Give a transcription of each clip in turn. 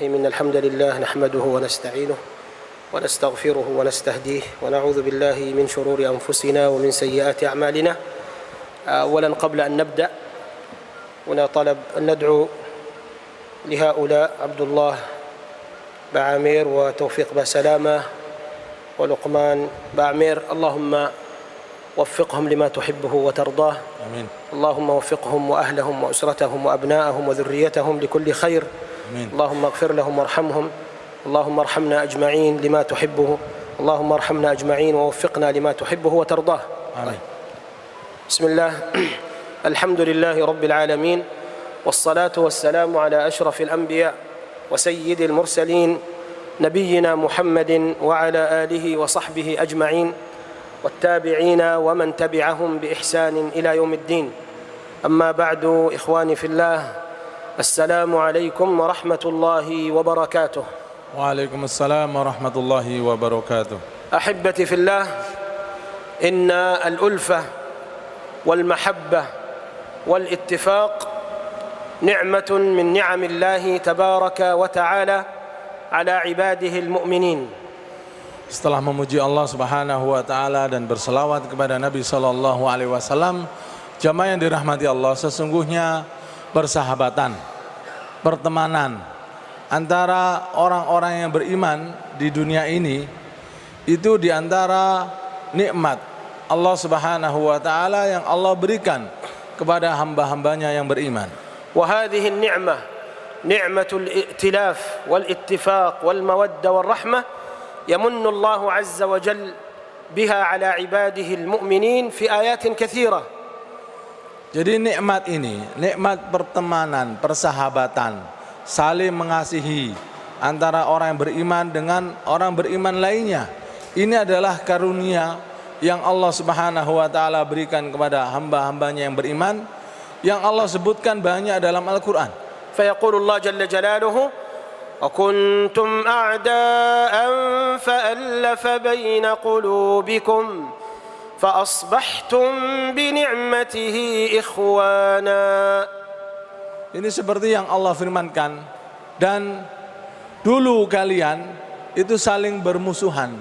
إن الحمد لله نحمده ونستعينه ونستغفره ونستهديه ونعوذ بالله من شرور أنفسنا ومن سيئات أعمالنا. أولا قبل أن نبدأ هنا طلب أن ندعو لهؤلاء عبد الله بعامير وتوفيق بسلامة ولقمان بعامير، اللهم وفقهم لما تحبه وترضاه. آمين. اللهم وفقهم وأهلهم وأسرتهم وأبناءهم وذريتهم لكل خير. آمين. اللهم اغفر لهم وارحمهم، اللهم ارحمنا أجمعين لما تحبه، اللهم ارحمنا أجمعين ووفقنا لما تحبه وترضاه. آمين. بسم الله الحمد لله رب العالمين، والصلاة والسلام على أشرف الأنبياء وسيد المرسلين نبينا محمد وعلى آله وصحبه أجمعين والتابعين ومن تبعهم بإحسان إلى يوم الدين. أما بعد، إخواني في الله، السلام عليكم ورحمة الله وبركاته. وعليكم السلام ورحمة الله وبركاته. أحبتي في الله، إن الألفة والمحبة والاتفاق نعمة من نعم الله تبارك وتعالى على عباده المؤمنين. Setelah memuji Allah Subhanahu wa taala dan berselawat kepada Nabi sallallahu alaihi wasallam, jamaah yang dirahmati Allah, sesungguhnya persahabatan, pertemanan antara orang-orang yang beriman di dunia ini itu diantara nikmat Allah Subhanahu wa taala yang Allah berikan kepada hamba-hambanya yang beriman. Wa hadhihi an-ni'mah ni'matul i'tilaf wal ittifaq wal mawaddah wal rahmah yamunnu Allah azza wa jalla biha ala ibadihi al-mu'minin fi ayatin katsirah. Jadi nikmat ini, nikmat pertemanan, persahabatan, saling mengasihi antara orang yang beriman dengan orang beriman lainnya. Ini adalah karunia yang Allah Subhanahu wa taala berikan kepada hamba-hambanya yang beriman, yang Allah sebutkan banyak dalam Al-Qur'an. Fayaqulu Allah jalla jalaluhu وكنتم أعداء فألف بين قلوبكم فأصبحتم بنعمته إخوانا. Ini seperti yang Allah firmankan, dan dulu kalian itu saling bermusuhan.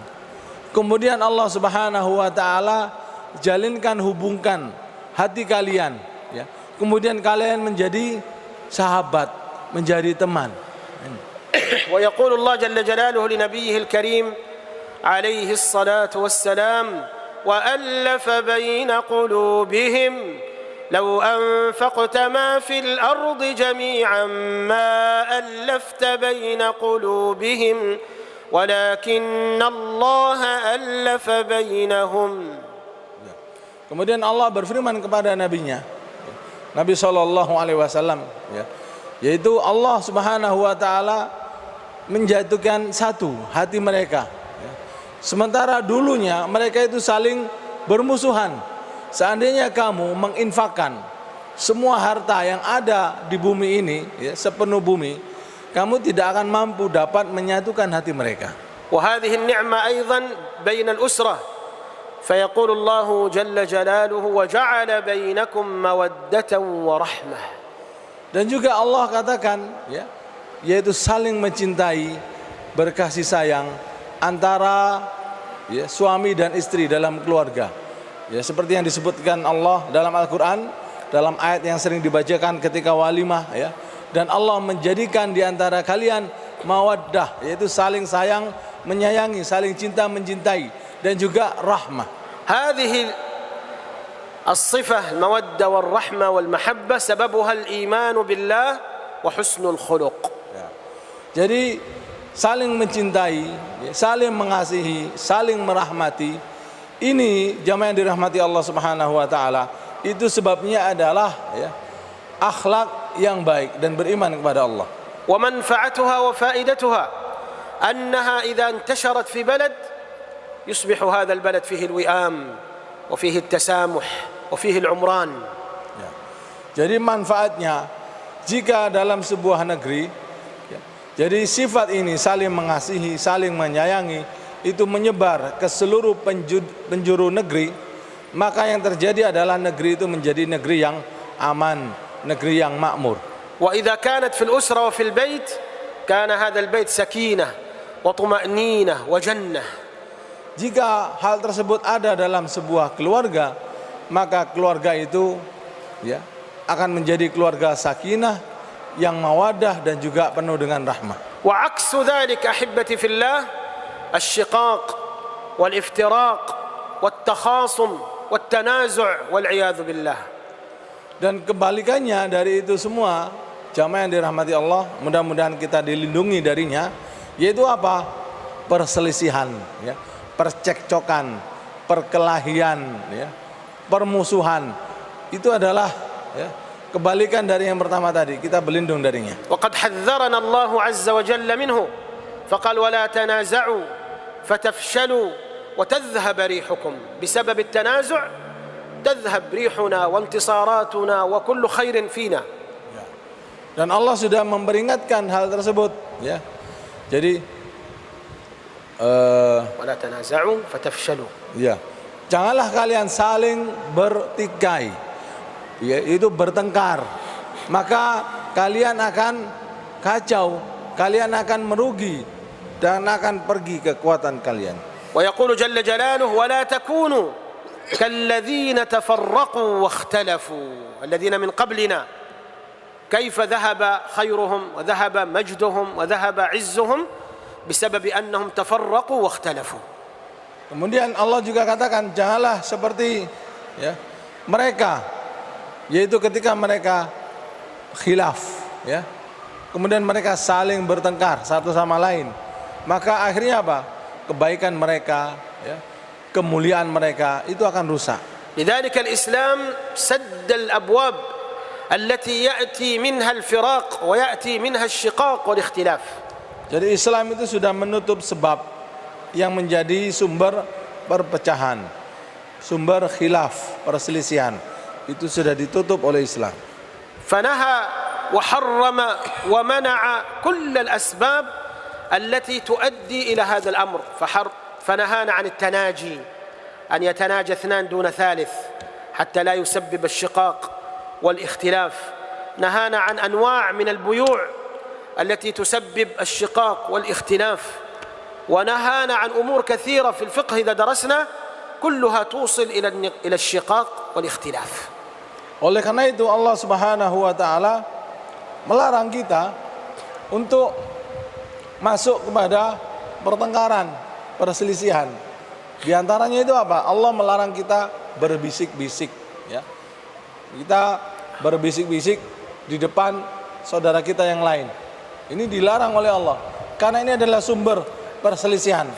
Kemudian Allah Subhanahu wa taala jalinkan, hubungkan hati kalian, ya. Kemudian kalian menjadi sahabat, menjadi teman. ويقول الله جل جلاله لنبيه الكريم عليه الصلاة والسلام وألف بين قلوبهم لو أنفقت ما في الأرض جميعا ما ألفت بين قلوبهم ولكن الله ألف بينهم. Kemudian Allah berfirman kepada nabinya, Nabi SAW, ya, yaitu Allah Subhanahu wa taala menjatuhkan satu hati mereka, ya. Sementara dulunya mereka itu saling bermusuhan. Seandainya kamu menginfakkan semua harta yang ada di bumi ini, ya, sepenuh bumi, kamu tidak akan mampu dapat menyatukan hati mereka. وهذه النعمة أيضا بين الأسرة فيقول الله جل جلاله وجعل بينكم مودة ورحمة. Dan juga Allah katakan, ya, yaitu saling mencintai, berkasih sayang antara, ya, suami dan istri dalam keluarga. Ya, seperti yang disebutkan Allah dalam Al-Quran, dalam ayat yang sering dibacakan ketika walimah, ya. Dan Allah menjadikan di antara kalian mawaddah, yaitu saling sayang, menyayangi, saling cinta, mencintai, dan juga rahmah. هذه الصفة المودة والرحمة والمحبة سببها الإيمان بالله وحسن الخلق. Jadi saling mencintai, saling mengasihi, saling merahmati, ini jamaah yang dirahmati Allah Subhanahu wa taala, itu sebabnya adalah, ya, akhlak yang baik dan beriman kepada Allah. ومنفعتها وفائدتها أنها إذا انتشرت في بلد يصبح هذا البلد فيه الوئام وفيه التسامح وفيه العمران. Ya. Jadi manfaatnya, jika dalam sebuah negeri, ya, jadi sifat ini saling mengasihi, saling menyayangi, itu menyebar ke seluruh penjuru negeri, maka yang terjadi adalah negeri itu menjadi negeri yang aman, negeri yang makmur. وإذا كانت في الأسرة وفي البيت كان هذا البيت سكينة وطمأنينة وجنة. Jika hal tersebut ada dalam sebuah keluarga, maka keluarga itu, ya, akan menjadi keluarga sakinah yang mawadah dan juga penuh dengan rahmah. وعكس ذلك أحبتي في الله الشقاق والافتراق والتخاصم والتنازع والعياذ بالله. Dan kebalikannya dari itu semua, jamaah yang dirahmati Allah, mudah-mudahan kita dilindungi darinya, yaitu apa? Perselisihan, ya, percekcokan, perkelahian, ya, permusuhan. Itu adalah, ya, kebalikan dari yang pertama tadi, kita berlindung darinya. وقد حذرنا الله عز وجل منه فقال ولا تنازعوا فتفشلوا وتذهب ريحكم بسبب التنازع تذهب ريحنا وانتصاراتنا وكل خير فينا. Dan Allah sudah memperingatkan hal tersebut, ya. Jadi ولا تنازعوا فتفشلوا. Ya, janganlah kalian saling bertikai, ya, itu bertengkar, maka kalian akan kacau, kalian akan merugi dan akan pergi kekuatan kalian. ويقول جل جلاله ولا تكونوا كالذين تفرقوا واختلفوا الذين من قبلنا كيف ذهب خيرهم وذهب مجدهم وذهب عزهم بسبب أنهم تفرقوا واختلفوا. Kemudian Allah juga katakan janganlah seperti, ya, mereka, yaitu ketika mereka khilaf, ya, kemudian mereka saling bertengkar satu sama lain, maka akhirnya apa? Kebaikan mereka, ya, kemuliaan mereka itu akan rusak. لذلك الإسلام سد الأبواب التي يأتي منها الفراق ويأتي منها الشقاق والاختلاف. Jadi Islam itu sudah menutup sebab yang menjadi sumber perpecahan, sumber khilaf, perselisihan, itu sudah ditutup oleh Islam. فنهى وحرم ومنع كل الأسباب التي تؤدي إلى هذا الأمر فنهانا عن التناجي، أن يتناجى اثنان دون ثالث حتى لا يسبب الشقاق والاختلاف. نهانا عن أنواع من البيوع التي تسبب الشقاق والاختلاف، ونهانا عن أمور كثيرة في الفقه إذا درسنا كلها توصل إلى الشقاق والاختلاف. Oleh karena itu Allah Subhanahu wa taala melarang kita untuk masuk kepada pertengkaran, perselisihan. Di antaranya itu apa? Allah melarang kita berbisik-bisik, ya. Kita berbisik-bisik di depan saudara kita yang lain. Ini dilarang oleh Allah karena ini adalah sumber perselisihan.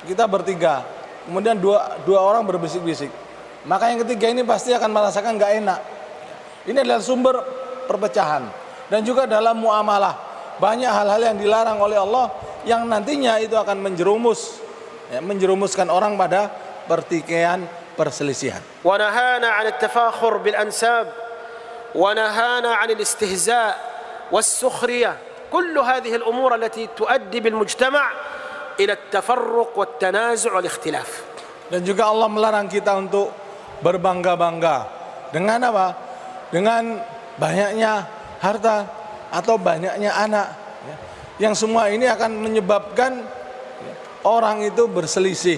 Kita bertiga, kemudian dua orang berbisik-bisik, maka yang ketiga ini pasti akan merasakan gak enak. Ini adalah sumber perpecahan. Dan juga dalam muamalah banyak hal-hal yang dilarang oleh Allah yang nantinya itu akan menjerumuskan orang pada pertikaian, perselisihan. Wa nahana 'an at-tafakhur bil ansab wa nahana 'an al-istihza' was-sukhriyah. Kullu hadhihi al-umur allati tuaddi bil mujtama' ila at-tafarruq wat-tanazu' wal-ikhtilaf. Dan juga Allah melarang kita untuk berbangga-bangga dengan apa? Dengan banyaknya harta atau banyaknya anak, ya, yang semua ini akan menyebabkan orang itu berselisih,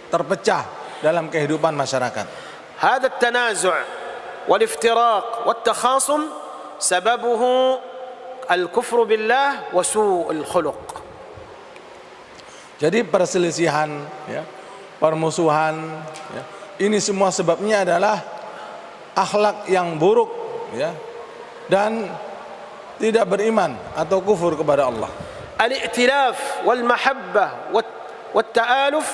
terpecah dalam kehidupan masyarakat. Hadha at-tanazu' wal-iftiraq wat-takhasum sababuhu al-kufru billah wa su'ul khuluq. Jadi perselisihan, ya, permusuhan, ya, ini semua sebabnya adalah akhlak yang buruk, ya, dan tidak beriman atau kufur kepada Allah. Al-i'tilaf wal mahabbah wat ta'aluf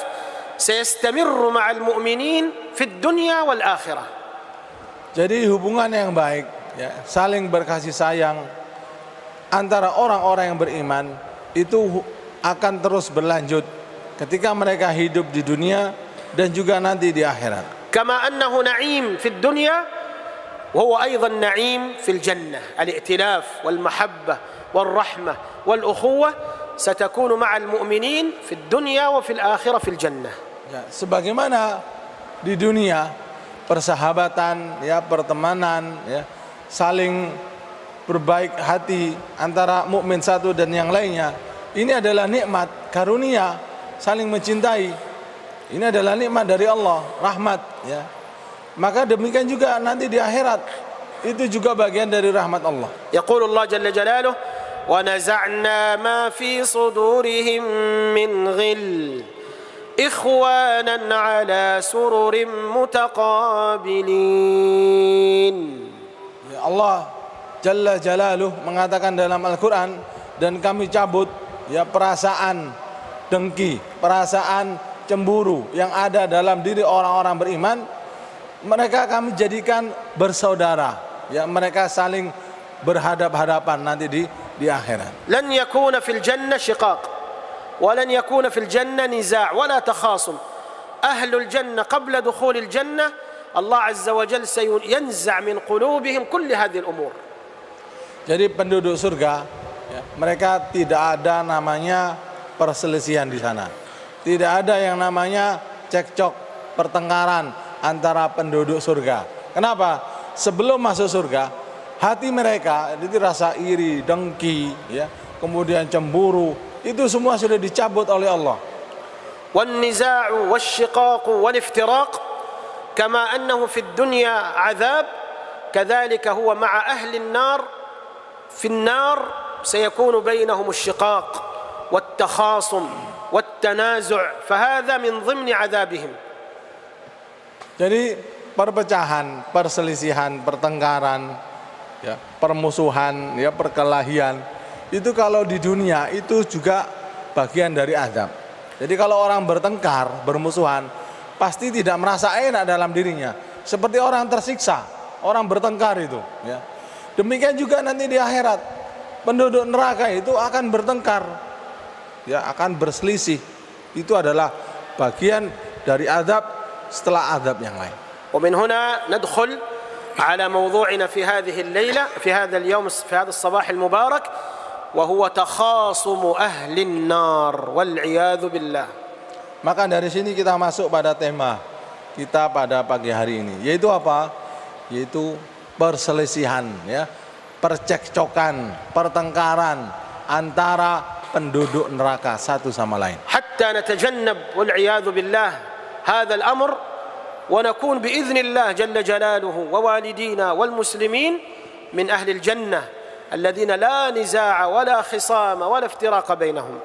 sayastamirru ma'al mu'minin fid dunya wal akhirah. Jadi hubungan yang baik, ya, saling berkasih sayang antara orang-orang yang beriman itu akan terus berlanjut ketika mereka hidup di dunia dan juga nanti di akhirat. كما أنه نعيم في الدنيا وهو أيضا نعيم في الجنة. الائتلاف والمحبة والرحمة والأخوة ستكون مع المؤمنين في الدنيا وفي الآخرة في الجنة. Ya, sebagaimana di dunia persahabatan, ya, pertemanan, ya, saling berbaik hati antara mukmin satu dan yang lainnya, ini adalah nikmat karunia, saling mencintai. Ini adalah nikmat dari Allah, rahmat, ya. Maka demikian juga nanti di akhirat itu juga bagian dari rahmat Allah. Yaqulu Allah jalla jalaluhu wa naza'na ma fi sudurihim min ghil ikhwanan ala sururin mutaqabilin. Ya, Allah jalla jalaluhu mengatakan dalam Al-Qur'an, dan kami cabut, ya, perasaan dengki, perasaan cemburu yang ada dalam diri orang-orang beriman, mereka kami jadikan bersaudara, ya, mereka saling berhadap-hadapan nanti di akhirat. Lan yakuna fil jannah shiqaq wa lan yakuna fil jannah niza' wa la takhasum. Ahlul jannah qabla dukhulil jannah Allah azza wa jalla sayanza' min qulubihim kull hadhihi al-umur. Jadi penduduk surga, ya, mereka tidak ada namanya perselisihan di sana. Tidak ada yang namanya cekcok, pertengkaran antara penduduk surga. Kenapa? Sebelum masuk surga, hati mereka itu rasa iri, dengki, ya, kemudian cemburu, itu semua sudah dicabut oleh Allah. Wan niza'u wasyiqaq wal iftiraq kama annahu fid dunya 'adzab kadzalika huwa ma'a ahli an-nar fi an-nar sayakunu bainahum asy-syiqaq wat takhasum والتنازع فهذا من ضمن عذابهم. Jadi perpecahan, perselisihan, pertengkaran, ya, permusuhan, ya, perkelahian itu kalau di dunia itu juga bagian dari azab. Jadi kalau orang bertengkar, bermusuhan, pasti tidak merasa enak dalam dirinya, seperti orang tersiksa, orang bertengkar itu, ya. Demikian juga nanti di akhirat penduduk neraka itu akan bertengkar, ya, akan berselisih. Itu adalah bagian dari azab setelah azab yang lain. ومن هنا ندخل على موضوعنا في هذه الليلة في هذا اليوم في هذا الصباح المبارك وهو تخاصم أهل النار والعياذ بالله. Maka dari sini kita masuk pada tema kita pada pagi hari ini, yaitu apa? Yaitu perselisihan, ya, percekcokan, pertengkaran antara penduduk neraka satu sama lain. حتى نتجنب والعياذ بالله هذا الأمر ونكون بإذن الله جل جلاله ووالدينا والمسلمين من أهل الجنة الذين لا نزاع ولا خصام ولا افتراق بينهم.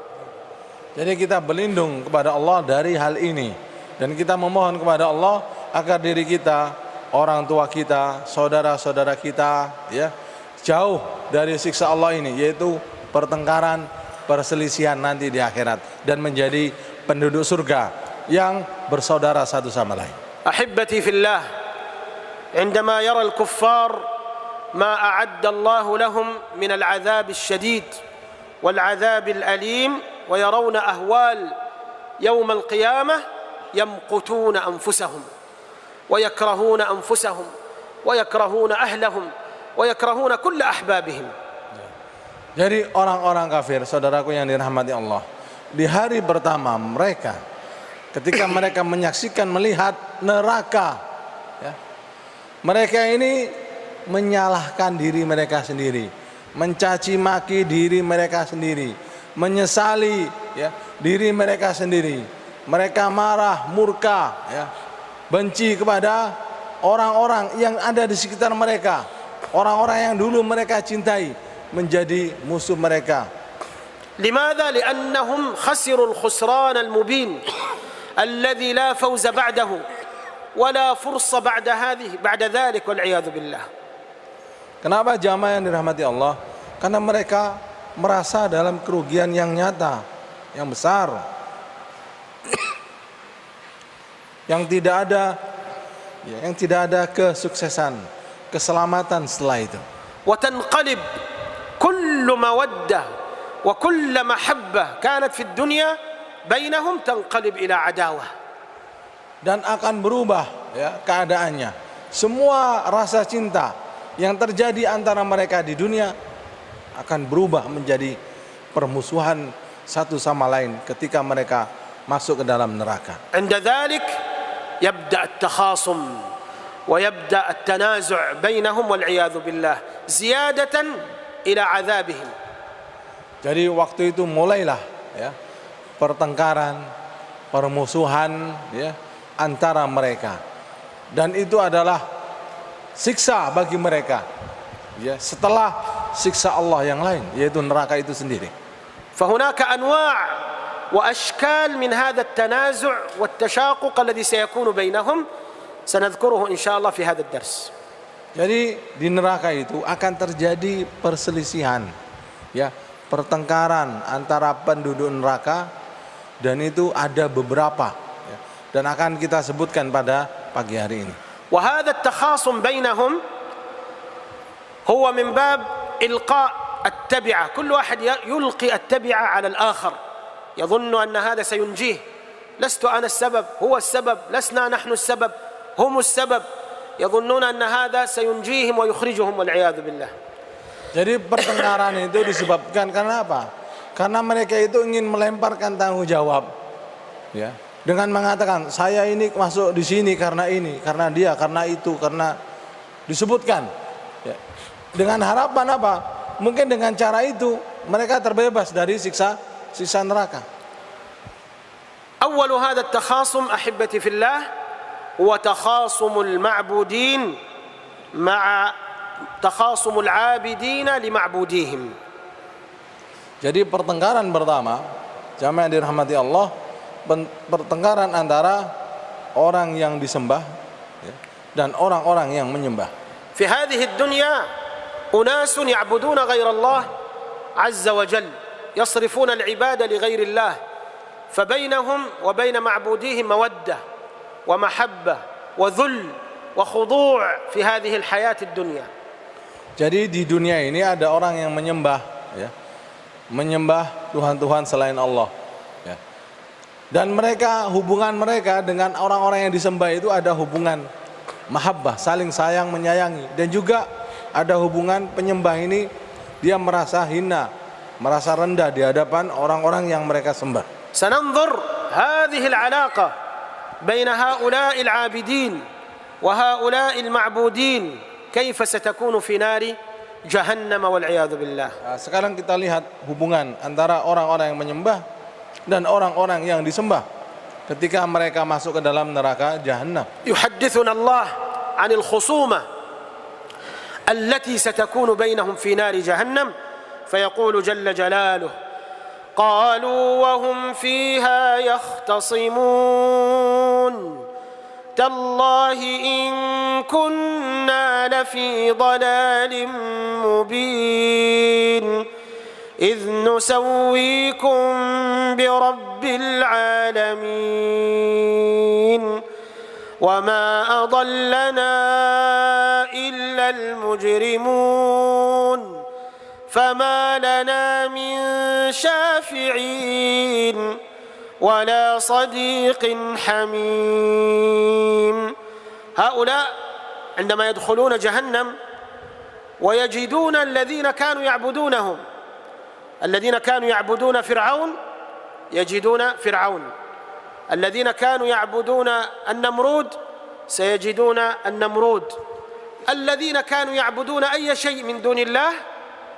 Jadi kita berlindung kepada Allah dari hal ini, dan kita memohon kepada Allah agar diri kita, orang tua kita, saudara-saudara kita, ya, jauh dari siksa Allah ini, yaitu pertengkaran, perselisihan nanti di akhirat, dan menjadi penduduk surga yang bersaudara satu sama lain. أحبتي في الله، عندما يرى الكفار ما أعد الله لهم من العذاب الشديد والعذاب الأليم ويرون أهوال يوم القيامة يمقتون أنفسهم ويكرهون أنفسهم ويكرهون أهلهم ويكرهون كل أحبابهم. Jadi orang-orang kafir, saudaraku yang dirahmati Allah, di hari pertama mereka, ketika mereka menyaksikan, melihat neraka, ya, mereka ini menyalahkan diri mereka sendiri, mencaci maki diri mereka sendiri, menyesali, ya, diri mereka sendiri. Mereka marah, murka, ya, benci kepada orang-orang yang ada di sekitar mereka, orang-orang yang dulu mereka cintai, menjadi musuh mereka. لماذا؟ لأنهم خسروا الخسران المبين الذي لا فوز بعده ولا فرصة بعد ذلك والعياذ بالله. Kenapa jamaah yang dirahmati Allah? Karena mereka merasa dalam kerugian yang nyata, yang besar, yang tidak ada kesuksesan, keselamatan setelah itu. وتنقلب كل مودة وكل محبة كانت في الدنيا بينهم تنقلب إلى عداوة. Dan akan berubah, ya, keadaannya. Semua rasa cinta yang terjadi antara mereka di dunia akan berubah menjadi permusuhan satu sama lain ketika mereka masuk ke dalam neraka. عند ذلك يبدأ التخاصم ويبدأ التنازع بينهم والعياذ بالله زيادة إلى عذابهم. Jadi waktu itu mulailah, ya, pertengkaran, permusuhan, ya, antara mereka, dan itu adalah siksa bagi mereka, ya, setelah siksa Allah yang lain, yaitu neraka itu sendiri. فهناك أنواع وأشكال من هذا التنازع والتشاقق الذي سيكون بينهم سنذكره إن شاء الله في هذا الدرس. Jadi di neraka itu akan terjadi perselisihan, ya, pertengkaran antara penduduk neraka, dan itu ada beberapa, ya, dan akan kita sebutkan pada pagi hari ini. وهذا التخاصم بينهم هو من باب إلقاء التبعة، كل واحد يلقي التبعة على الآخر يظن أن هذا سينجيه. لست أنا السبب، هو السبب، لسنا نحن السبب، هم السبب. يظنون أن هذا سينجيهم ويخرجهم والعياذ بالله. Jadi pertengkaran itu disebabkan karena apa? Karena mereka itu ingin melemparkan tanggung jawab, ya, dengan mengatakan saya ini masuk di sini karena ini, karena dia, karena itu, karena disebutkan, ya, dengan harapan apa? Mungkin dengan cara itu mereka terbebas dari siksa neraka. أول هذا التخاصم أحبتي في الله هو تخاصم المعبودين مع تخاصم العابدين لمعبوديهم. Jadi pertengkaran pertama, jamaah yang dirahmati Allah, pertengkaran antara orang yang disembah, ya, dan orang-orang yang menyembah. في هذه الدنيا أناس يعبدون غير الله عز وجل يصرفون العبادة لغير الله فبينهم وبين معبوديهم مودة ومحبة وذل وخضوع في هذه الحياة الدنيا. Jadi di dunia ini ada orang yang menyembah, ya, menyembah Tuhan-Tuhan selain Allah, ya. Dan hubungan mereka dengan orang-orang yang disembah itu ada hubungan mahabbah, saling sayang menyayangi, dan juga ada hubungan penyembah ini dia merasa hina, merasa rendah di hadapan orang-orang yang mereka sembah. سننظر هذه العلاقة بين هؤلاء العابدين وهؤلاء المعبودين كيف ستكون في نار جهنم والعياذ بالله. Sekarang kita lihat hubungan antara orang-orang yang menyembah dan orang-orang yang disembah ketika mereka masuk ke dalam neraka Jahannam. يحدثنا الله عن الخصومة التي ستكون بينهم في نار جهنم فيقول جل جلاله قالوا وهم فيها يختصمون تالله إن كنا لفي ضلال مبين إذ نسويكم برب العالمين وما أضلنا إلا المجرمون فما لنا من شافعين ولا صديق حميم. هؤلاء عندما يدخلون جهنم ويجدون الذين كانوا يعبدونهم، الذين كانوا يعبدون فرعون يجدون فرعون، الذين كانوا يعبدون النمرود سيجدون النمرود، الذين كانوا يعبدون أي شيء من دون الله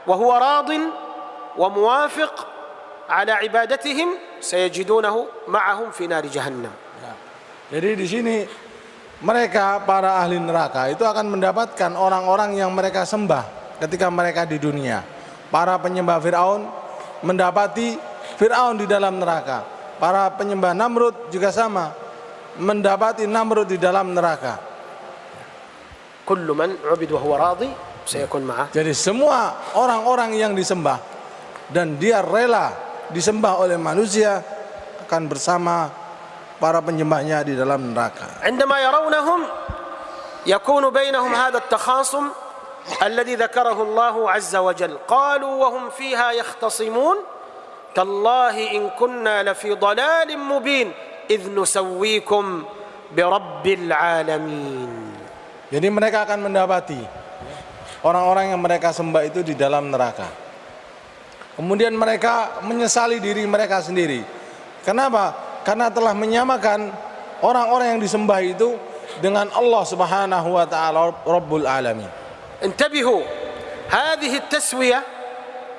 وهو راض وموافق على عبادتهم سيجدونه معهم في نار جهنم. Jadi di sini mereka para ahli neraka itu akan mendapatkan orang-orang yang mereka sembah ketika mereka di dunia. Para penyembah Fir'aun mendapati Fir'aun di dalam neraka. Para penyembah Namrud juga sama, mendapati Namrud di dalam neraka. كل من عبد وهو راضي سيكون معه. Jadi semua orang-orang yang disembah dan dia rela disembah oleh manusia akan bersama para penyembahnya di dalam neraka. عندما يرونهم يكون بينهم هذا التخاصم الذي ذكره الله عز وجل قالوا وهم فيها يختصمون تالله إن كنا لفي ضلال مبين إذ نسويكم برب العالمين. Jadi mereka akan mendapati orang-orang yang mereka sembah itu di dalam neraka. Kemudian mereka menyesali diri mereka sendiri. Kenapa? Karena telah menyamakan orang-orang yang disembah itu dengan Allah Subhanahu wa taala Rabbul Alamin. انتبهوا هذه التسوية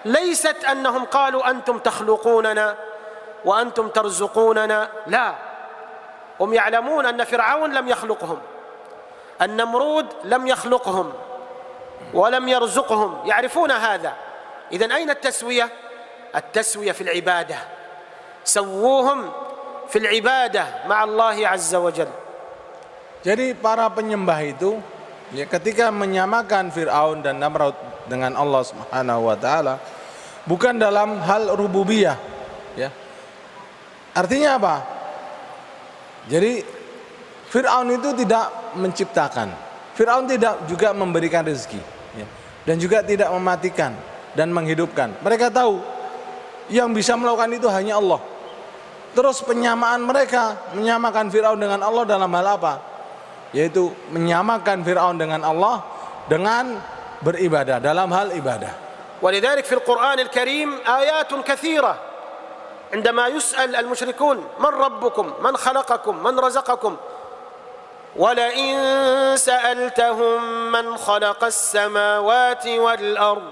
ليست أنهم قالوا أنتم تخلقوننا وأنتم ترزقوننا، لا، هم يعلمون أن فرعون لم يخلقهم، النمرود لم يخلقهم ولم يرزقهم، يعرفون هذا. إذن أين التسوية؟ التسوية في العبادة، سووهم في العبادة مع الله عز وجل. Jadi para penyembah itu ya, ketika menyamakan Fir'aun dan Namrud dengan Allah Subhanahu wa taala bukan dalam hal rububiyah ya. Artinya apa? Jadi Fir'aun itu tidak menciptakan, Fir'aun tidak juga memberikan rezeki ya, dan juga tidak mematikan dan menghidupkan. Mereka tahu yang bisa melakukan itu hanya Allah. Terus penyamaan mereka menyamakan Fir'aun dengan Allah dalam hal apa? Yaitu menyamakan Fir'aun dengan Allah dengan beribadah, dalam hal ibadah. ولذلك في القرآن الكريم آيات كثيرة عندما يسأل المشركون من ربكم من خلقكم من رزقكم ولئن سألتهم من خلق السماوات والأرض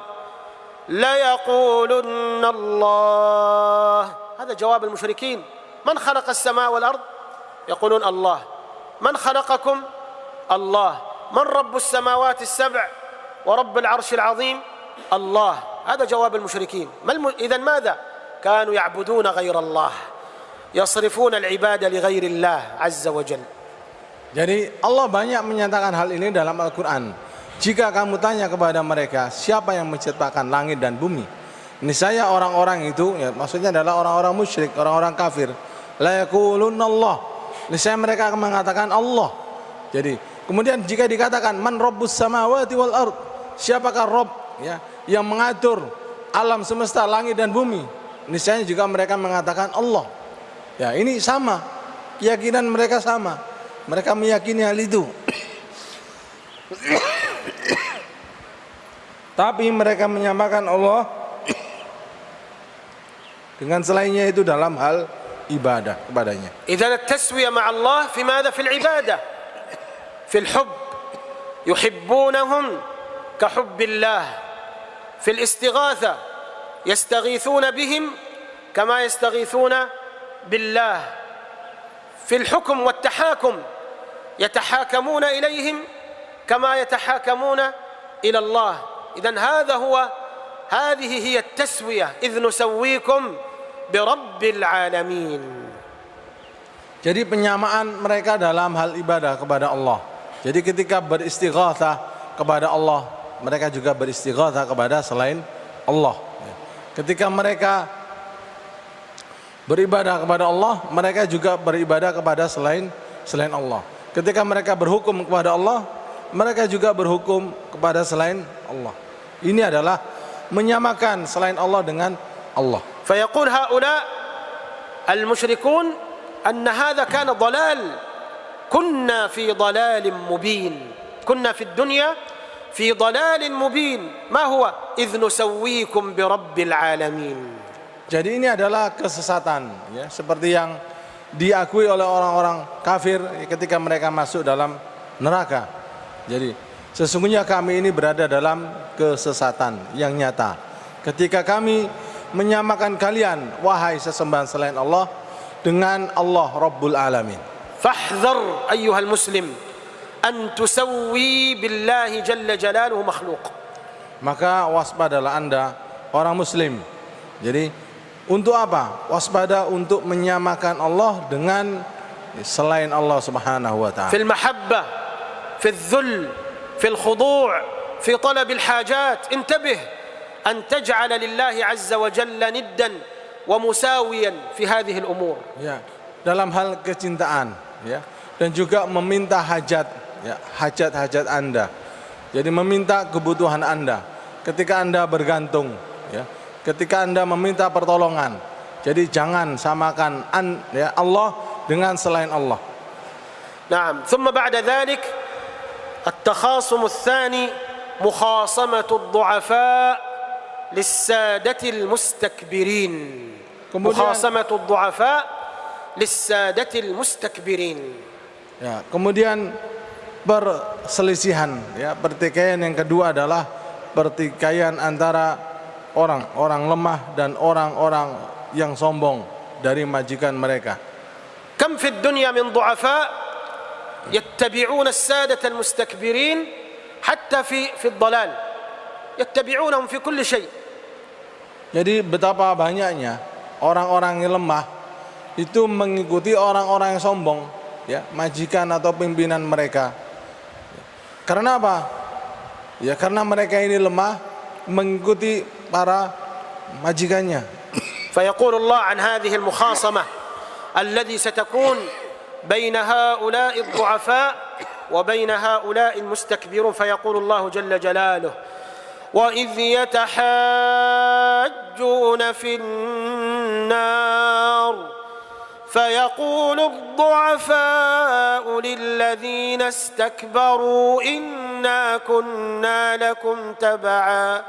ليقولن الله. هذا جواب المشركين. من خلق السماء والأرض؟ يقولون الله. من خلقكم؟ الله. من رب السماوات السبع ورب العرش العظيم؟ الله. هذا جواب المشركين. إذن ماذا؟ كانوا يعبدون غير الله، يصرفون العبادة لغير الله عز وجل. Jadi Allah banyak menyatakan hal ini dalam Al-Quran. Jika kamu tanya kepada mereka siapa yang menciptakan langit dan bumi, niscaya orang-orang itu ya, maksudnya adalah orang-orang musyrik, orang-orang kafir, la yaqulunna Allah, niscaya mereka akan mengatakan Allah. Jadi kemudian jika dikatakan man rabbus samawati wal ard, siapakah Rabb ya, yang mengatur alam semesta langit dan bumi, niscaya juga mereka mengatakan Allah. Ya, ini sama, keyakinan mereka sama. Mereka meyakini hal itu. Tapi mereka menyamakan Allah dengan selainnya itu dalam hal ibadah kepadanya. إذن التسوية مع الله في ماذا؟ في العبادة، في الحب، يحبونهم كحب الله، في الاستغاثة يستغيثون بهم كما يستغيثون بالله، في الحكم والتحاكم يتحاكمون إليهم كما يتحاكمون إلى الله. إذن هذه هي التسوية إذ نسويكم برب العالمين. Jadi penyamaan mereka dalam hal ibadah kepada Allah. Jadi ketika beristighatsah kepada Allah, mereka juga beristighatsah kepada selain Allah. Ketika mereka beribadah kepada Allah, mereka juga beribadah kepada selain Allah. Ketika mereka berhukum kepada Allah, mereka juga berhukum kepada selain Allah. Ini adalah menyamakan selain Allah dengan Allah. فيقول هؤلاء المشركون أن هذا كان ضلال، كنا في ضلال مبين، كنا في الدنيا في ضلال مبين، ما هو؟ إذ نسويكم برب العالمين. Jadi ini adalah kesesatan, ya, seperti yang diakui oleh orang-orang kafir ketika mereka masuk dalam neraka. Jadi sesungguhnya kami ini berada dalam kesesatan yang nyata ketika kami menyamakan kalian wahai sesembahan selain Allah dengan Allah Rabbul Alamin. فاحذر أيها المسلم أن تسوي بالله جل جلاله مخلوق. Maka waspadalah Anda orang muslim. Jadi untuk apa? Waspada untuk menyamakan Allah dengan selain Allah Subhanahu wa taala. في المحبة، في الذل، في الخضوع، في طلب الحاجات. انتبه أن تجعل لله عز وجل ندا ومساويا في هذه الأمور. Ya, dalam hal kecintaan, ya, dan juga meminta hajat, ya, hajat-hajat Anda. Jadi meminta kebutuhan Anda ketika Anda bergantung, ya, ketika Anda meminta pertolongan. Jadi jangan samakan ya, Allah dengan selain Allah. نعم. ثم بعد ذلك التخاصم الثاني مخاصمة الضعفاء للسادة المستكبرين. مخاصمة الضعفاء للسادة المستكبرين. Ya, kemudian perselisihan, ya, pertikaian yang kedua adalah pertikaian antara orang-orang lemah dan orang-orang yang sombong dari majikan mereka. كم في الدنيا من ضعفاء يتبعون السادة المستكبرين حتى في الضلال، يتبعونهم في كل شيء. Jadi betapa banyaknya orang-orang yang lemah itu mengikuti orang-orang yang sombong, ya, majikan atau pimpinan mereka. Karena apa? Ya karena mereka ini lemah mengikuti para majikannya. فيقول الله عن هذه المخاصمة الذي ستكون بين هؤلاء الضعفاء وبين هؤلاء المستكبرون، فيقول الله جل جلاله: وإذ يتحاجون في النار فيقول الضعفاء للذين استكبروا إنا كنا لكم تبعا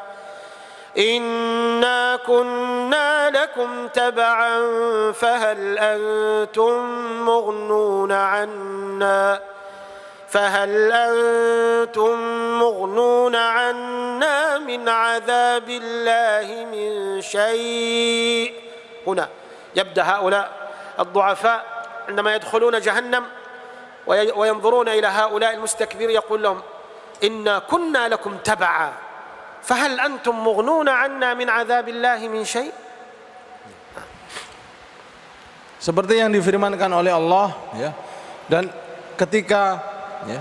فهل أنتم مغنون عنا من عذاب الله من شيء. هنا يبدأ هؤلاء الضعفاء عندما يدخلون جهنم وينظرون إلى هؤلاء المستكبرين يقول لهم: إنا كنا لكم تبعا فهل أنتم مغنون عنا من عذاب الله من شيء. Seperti yang difirmankan oleh Allah, ya, dan ketika, ya,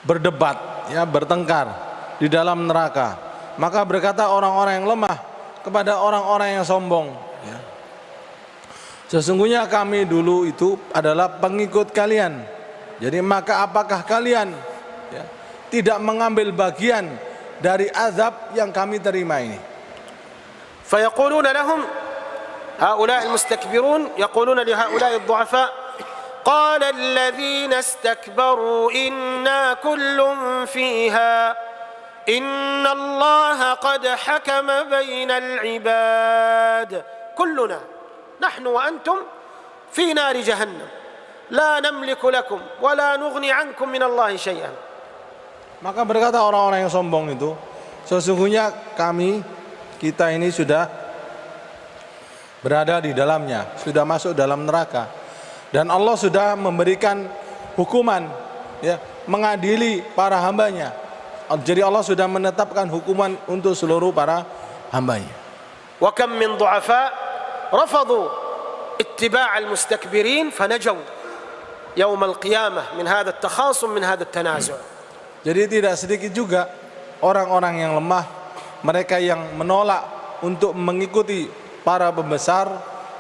berdebat, ya, bertengkar di dalam neraka, maka berkata orang-orang yang lemah kepada orang-orang yang sombong, ya, sesungguhnya kami dulu itu adalah pengikut kalian. Jadi maka apakah kalian, ya, tidak mengambil bagian dari azab yang kami terima ini? فيقولون لهم هؤلاء المستكبرون يقولون لهؤلاء الضعفاء: قال الذين استكبروا إنا كل فيها إن الله قد حكم بين العباد كلنا نحن وأنتم في نار جهنم لا نملك لكم ولا نغني عنكم من الله شيئا. Maka berkata orang-orang yang sombong itu, sesungguhnya kita ini sudah berada di dalamnya, sudah masuk dalam neraka, dan Allah sudah memberikan hukuman, ya, mengadili para hambanya. Jadi Allah sudah menetapkan hukuman untuk seluruh para hambanya. Wa kam min du'afa rafadu ittiba' al-mustakbirin fanajaw yawm al-qiyamah min hadha at-takhasum min hadha at-tanazu'. Jadi tidak sedikit juga orang-orang yang lemah, mereka yang menolak untuk mengikuti para pembesar,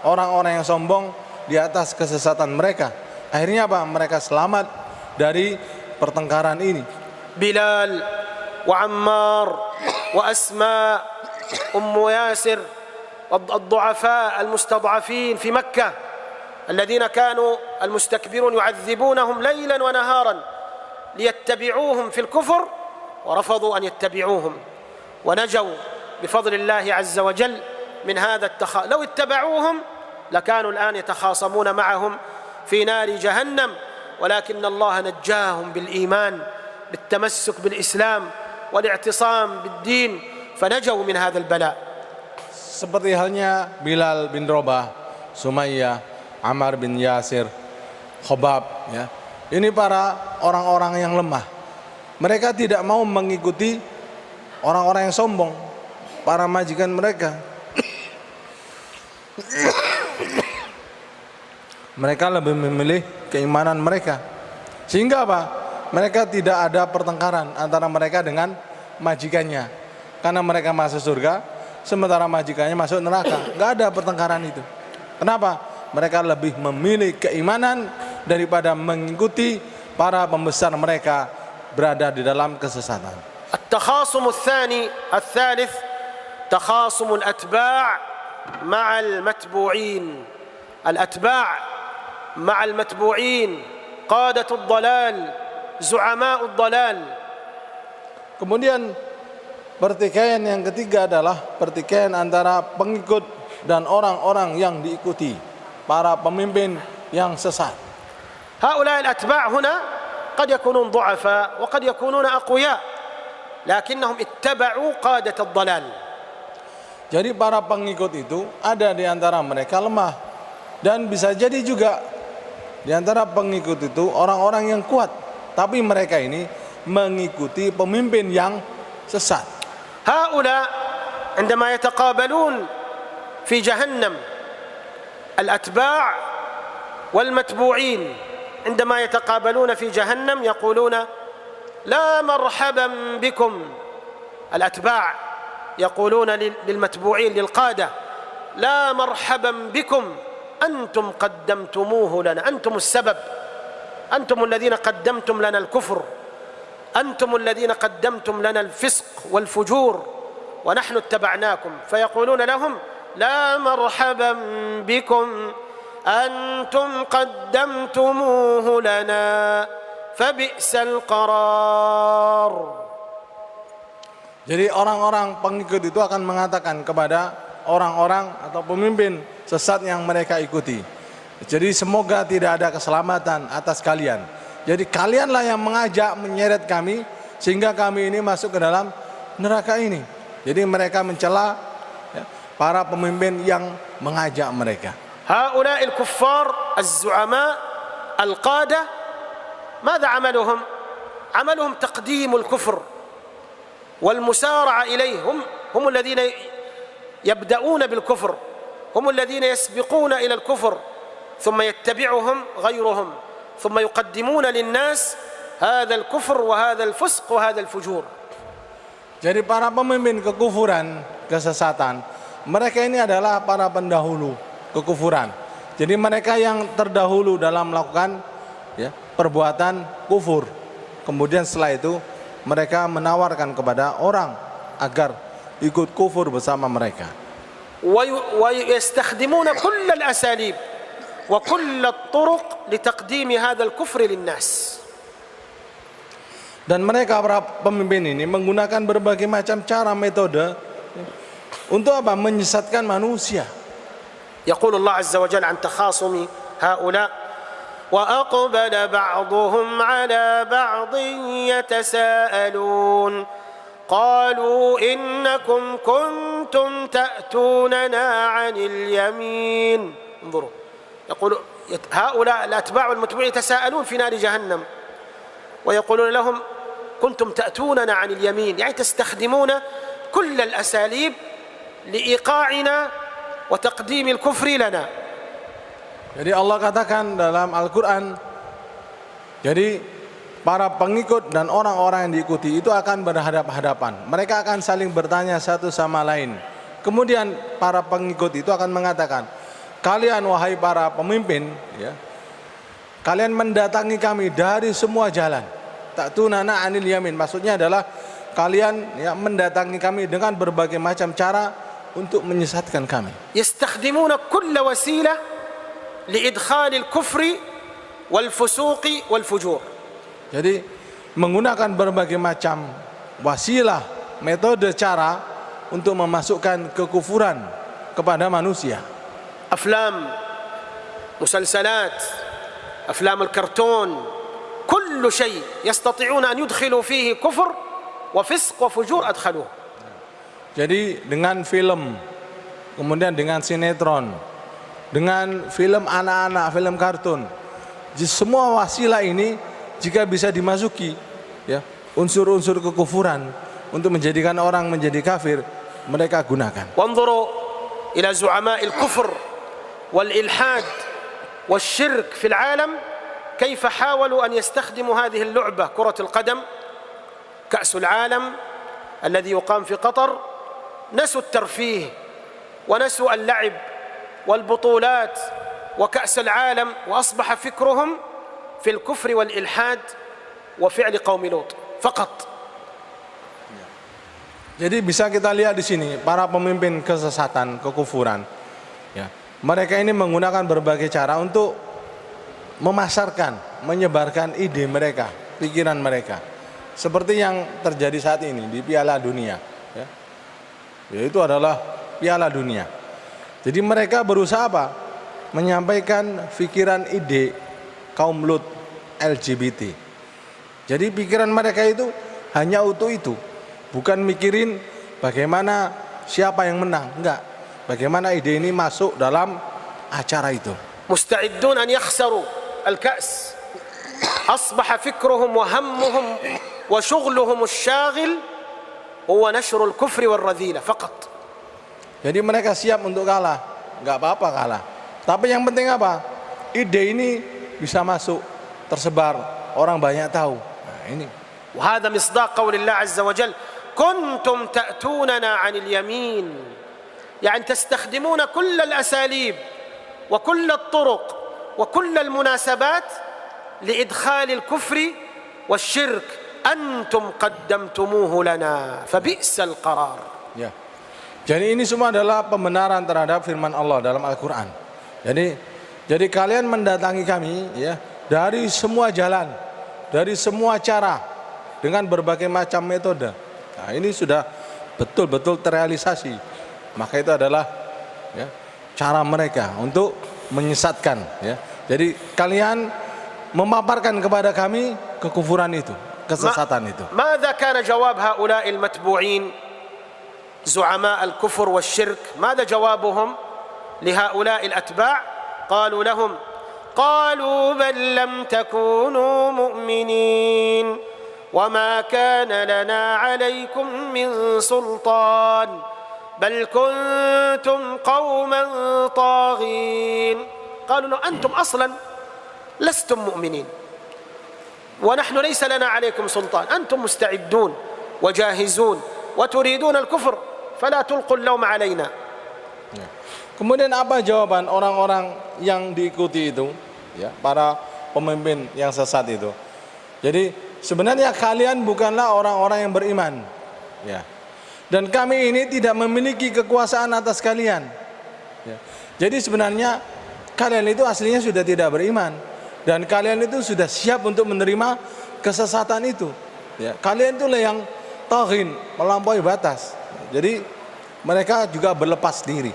orang-orang yang sombong di atas kesesatan mereka. Akhirnya apa? Mereka selamat dari pertengkaran ini. Bilal wa Ammar wa Asma Ummu Yasir الضعفاء المستضعفين في مكة الذين كانوا المستكبرون يعذبونهم ليلا ونهارا ليتبعوهم في الكفر ورفضوا أن يتبعوهم ونجوا بفضل الله عز وجل من هذا لو اتبعوهم لكانوا الآن يتخاصمون معهم في نار جهنم ولكن الله نجاهم بالإيمان بالتمسك بالإسلام والاعتصام بالدين فنجوا من هذا البلاء. Seperti halnya Bilal bin Rabah, Sumayyah, Ammar bin Yasir, Khobab, ya. Ini para orang-orang yang lemah. Mereka tidak mau mengikuti orang-orang yang sombong, para majikan mereka. Mereka lebih memilih keimanan mereka. Sehingga apa? Mereka tidak ada pertengkaran antara mereka dengan majikannya. Karena mereka masuk surga, sementara majikannya masuk neraka. Enggak ada pertengkaran itu. Kenapa? Mereka lebih memilih keimanan daripada mengikuti para pembesar mereka berada di dalam kesesatan. At-takhasum الثالث تخاصم الأتباع مع المتبوعين. الأتباع مع المتبوعين قادة الضلال زعماء الضلال. Kemudian pertikaian yang ketiga adalah pertikaian antara pengikut dan orang-orang yang diikuti, para pemimpin yang sesat. هؤلاء الأتباع هنا قد يكونون ضعفاء وقد يكونون أقوياء لكنهم اتبعوا قادة الضلال. Jadi para pengikut itu ada di antara mereka lemah, dan bisa jadi juga di antara pengikut itu orang-orang yang kuat, tapi mereka ini mengikuti pemimpin yang sesat. هؤلاء عندما يتقابلون في جهنم الأتباع والمتبوعين عندما يتقابلون في جهنم يقولون لا مرحبا بكم. الأتباع يقولون للمتبوعين للقادة لا مرحبا بكم أنتم قدمتموه لنا، أنتم السبب، أنتم الذين قدمتم لنا الكفر، أنتم الذين قدمتم لنا الفسق والفجور ونحن اتبعناكم. فيقولون لهم لا مرحبا بكم أنتم قدمتموه لنا فبئس القرار. Jadi orang-orang pengikut itu akan mengatakan kepada orang-orang atau pemimpin sesat yang mereka ikuti, jadi semoga tidak ada keselamatan atas kalian. Jadi kalianlah yang mengajak, menyeret kami sehingga kami ini masuk ke dalam neraka ini. Jadi mereka mencela, ya, para pemimpin yang mengajak mereka. هؤلاء الكفار الزعماء القادة ماذا عملهم؟ عملهم تقديم الكفر والمسارعة إليه. هم الذين يبدأون بالكفر، هم الذين يسبقون إلى الكفر ثم يتبعهم غيرهم ثم يقدمون للناس هذا الكفر وهذا الفسق وهذا الفجور. Jadi para pemimpin kekufuran, kesesatan, mereka ini adalah para pendahulu kekufuran. Jadi mereka yang terdahulu dalam melakukan, ya, perbuatan kufur. Kemudian setelah itu mereka menawarkan kepada orang agar ikut kufur bersama mereka. ويستخدمون كل الأساليب وكل الطرق لتقديم هذا الكفر للناس. Dan mereka para pemimpin ini menggunakan berbagai macam cara metode untuk apa? Menyesatkan manusia. يقول الله عز وجل عن تخاصم هؤلاء وأقبل بعضهم على بعض يتساءلون قالوا إنكم كنتم تأتوننا عن اليمين. انظروا، يقول هؤلاء الأتباع والمتبوعين يتساءلون في نار جهنم ويقولون لهم كنتم تأتوننا عن اليمين، يعني تستخدمون كل الأساليب لإيقاعنا وتقديم الكفر لنا. Jadi Allah katakan dalam Al-Quran, jadi para pengikut dan orang-orang yang diikuti itu akan berhadap-hadapan. Mereka akan saling bertanya satu sama lain. Kemudian para pengikut itu akan mengatakan, kalian wahai para pemimpin, ya, kalian mendatangi kami dari semua jalan. Ta'tunana anil yamin, maksudnya adalah kalian ya mendatangi kami dengan berbagai macam cara untuk menyesatkan kami. Yastakhdimuna kulla wasilah liidkhal al-kufri wal fusuqi wal fujur. Jadi menggunakan berbagai macam wasilah, metode, cara untuk memasukkan kekufuran kepada manusia. Aflam, musalsalat, aflam al-kartun, kullu shay yastati'una an yudkhilu fihi kufr wa fisq wa fujur adkhaluhu. Jadi dengan film, kemudian dengan sinetron, dengan film anak-anak, film kartun, semua wasilah ini jika bisa dimasuki ya unsur-unsur kekufuran untuk menjadikan orang menjadi kafir, mereka gunakan. Wanzuru ila zu'ama al-kufr wal ilhad wal syirk fil alam kaifa hawalu an yastakhdimu hadhihi al-lu'bah kurat al-qadam كأس العالم الذي يقام في قطر. نسوا الترفيه ونسوا اللعب والبطولات وكأس العالم وأصبح فكرهم في الكفر والإلحاد وفعل قوم لوط فقط. Jadi bisa kita lihat di sini para pemimpin kesesatan, kekufuran, ya, mereka ini menggunakan berbagai cara untuk memasarkan, menyebarkan ide mereka, pikiran mereka, seperti yang terjadi saat ini di Piala Dunia, ya. Yaitu adalah Piala Dunia. Jadi mereka berusaha apa? Menyampaikan pikiran ide kaum Lut LGBT. Jadi pikiran mereka itu hanya untuk itu, bukan mikirin bagaimana siapa yang menang, enggak. Bagaimana ide ini masuk dalam acara itu. Musta'iddun an yakhsaru al-ka's. Asbaha fikruhum wa hammuhum wa shughluhum asy-syaghil huwa nashrul kufri wal radhila faqat. Jadi mereka siap untuk kalah, enggak apa-apa kalah. Tapi yang penting apa? Ide ini bisa masuk, tersebar, orang banyak tahu. Nah, ini. Wa hadha misdaq qouli Allah azza wa jalla, kuntum ta'tunana 'anil yamin. Yani tastakhdimuna kull al-asalib wa kull at-turuq wa kull al-munasabat liidkhal al-kufri wasyirk. Antum qaddamtumuhu lana fabi'sal qarar. Ya. Jadi ini semua adalah pembenaran terhadap firman Allah dalam Al-Qur'an. Jadi kalian mendatangi kami ya dari semua jalan, dari semua cara dengan berbagai macam metode. Nah, ini sudah betul-betul terrealisasi. Maka itu adalah ya, cara mereka untuk menyesatkan ya. Jadi kalian memaparkan kepada kami kekufuran itu, kesesatan itu. ماذا كان جواب هؤلاء المتبوعين زعماء الكفر والشرك؟ ماذا جوابهم لهؤلاء الأتباع؟ قالوا لهم قالوا بل لم تكونوا مؤمنين وما كان لنا عليكم من سلطان بل كنتم قوما طاغين. قالوا له أنتم أصلا لستم مؤمنين ونحن ليس لنا عليكم سلطان، أنتم مستعدون وجاهزون وتريدون الكفر فلا تلقوا اللوم علينا. Kemudian apa jawaban orang-orang yang diikuti itu, ya, para pemimpin yang sesat itu? Jadi sebenarnya kalian bukanlah orang-orang yang beriman, ya. Dan kami ini tidak memiliki kekuasaan atas kalian. Ya. Jadi sebenarnya kalian itu aslinya sudah tidak beriman. Dan kalian itu sudah siap untuk menerima kesesatan itu. ya, kalian itulah yang taghin, melampaui batas. Jadi mereka juga berlepas diri.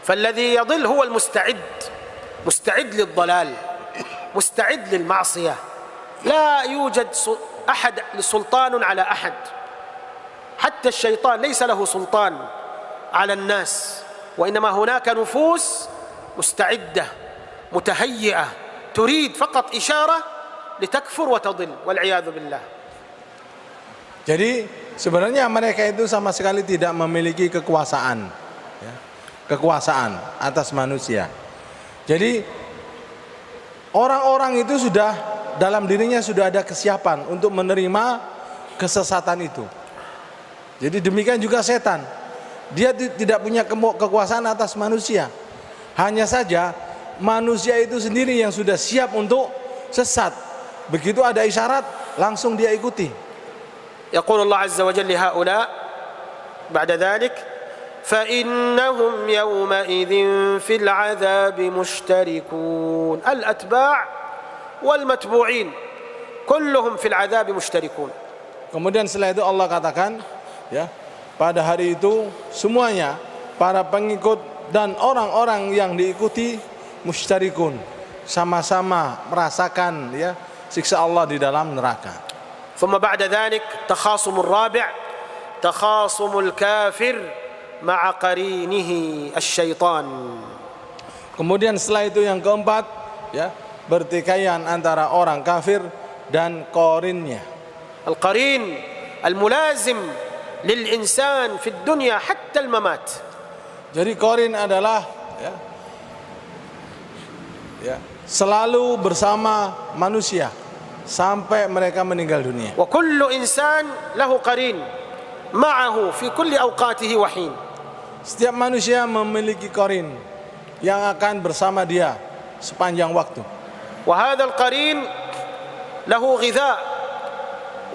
فالذي يضل هو المستعد، مستعد للضلال، مستعد للمعصية. لا يوجد أحد سلطان على أحد، حتى الشيطان ليس له سلطان على الناس، وإنما هناك نفوس مستعدة متهيئة تريد فقط إشارة لتكفر وتضل والعياذ بالله. Jadi sebenarnya mereka itu sama sekali tidak memiliki kekuasaan, ya, kekuasaan atas manusia. Jadi orang-orang itu sudah dalam dirinya sudah ada kesiapan untuk menerima kesesatan itu. Jadi demikian juga setan. Dia tidak punya kekuasaan atas manusia. Hanya saja manusia itu sendiri yang sudah siap untuk sesat. Begitu ada isyarat langsung dia ikuti. يقول الله عز وجل لهؤلاء بعد ذلك فإنهم يومئذ في العذاب مشتركون الأتباع والمتبوعين كلهم في العذاب مشتركون. Kemudian setelah itu Allah katakan, ya, pada hari itu semuanya para pengikut dan orang-orang yang diikuti musytarikun, sama-sama merasakan, ya, siksa Allah di dalam neraka. ثم بعد ذلك التخاصم الرابع تخاصم الكافر مع قرينه الشيطان. Kemudian setelah itu yang keempat, ya, pertikaian antara orang kafir dan qarinnya. القرين الملازم للإنسان في الدنيا حتى الممات. Jadi qarin adalah, ya, selalu bersama manusia sampai mereka meninggal dunia. وكل إنسان له قرين معه في كل أوقاته وحين. Setiap manusia memiliki qarin yang akan bersama dia sepanjang waktu. وهذا القرين له غذاء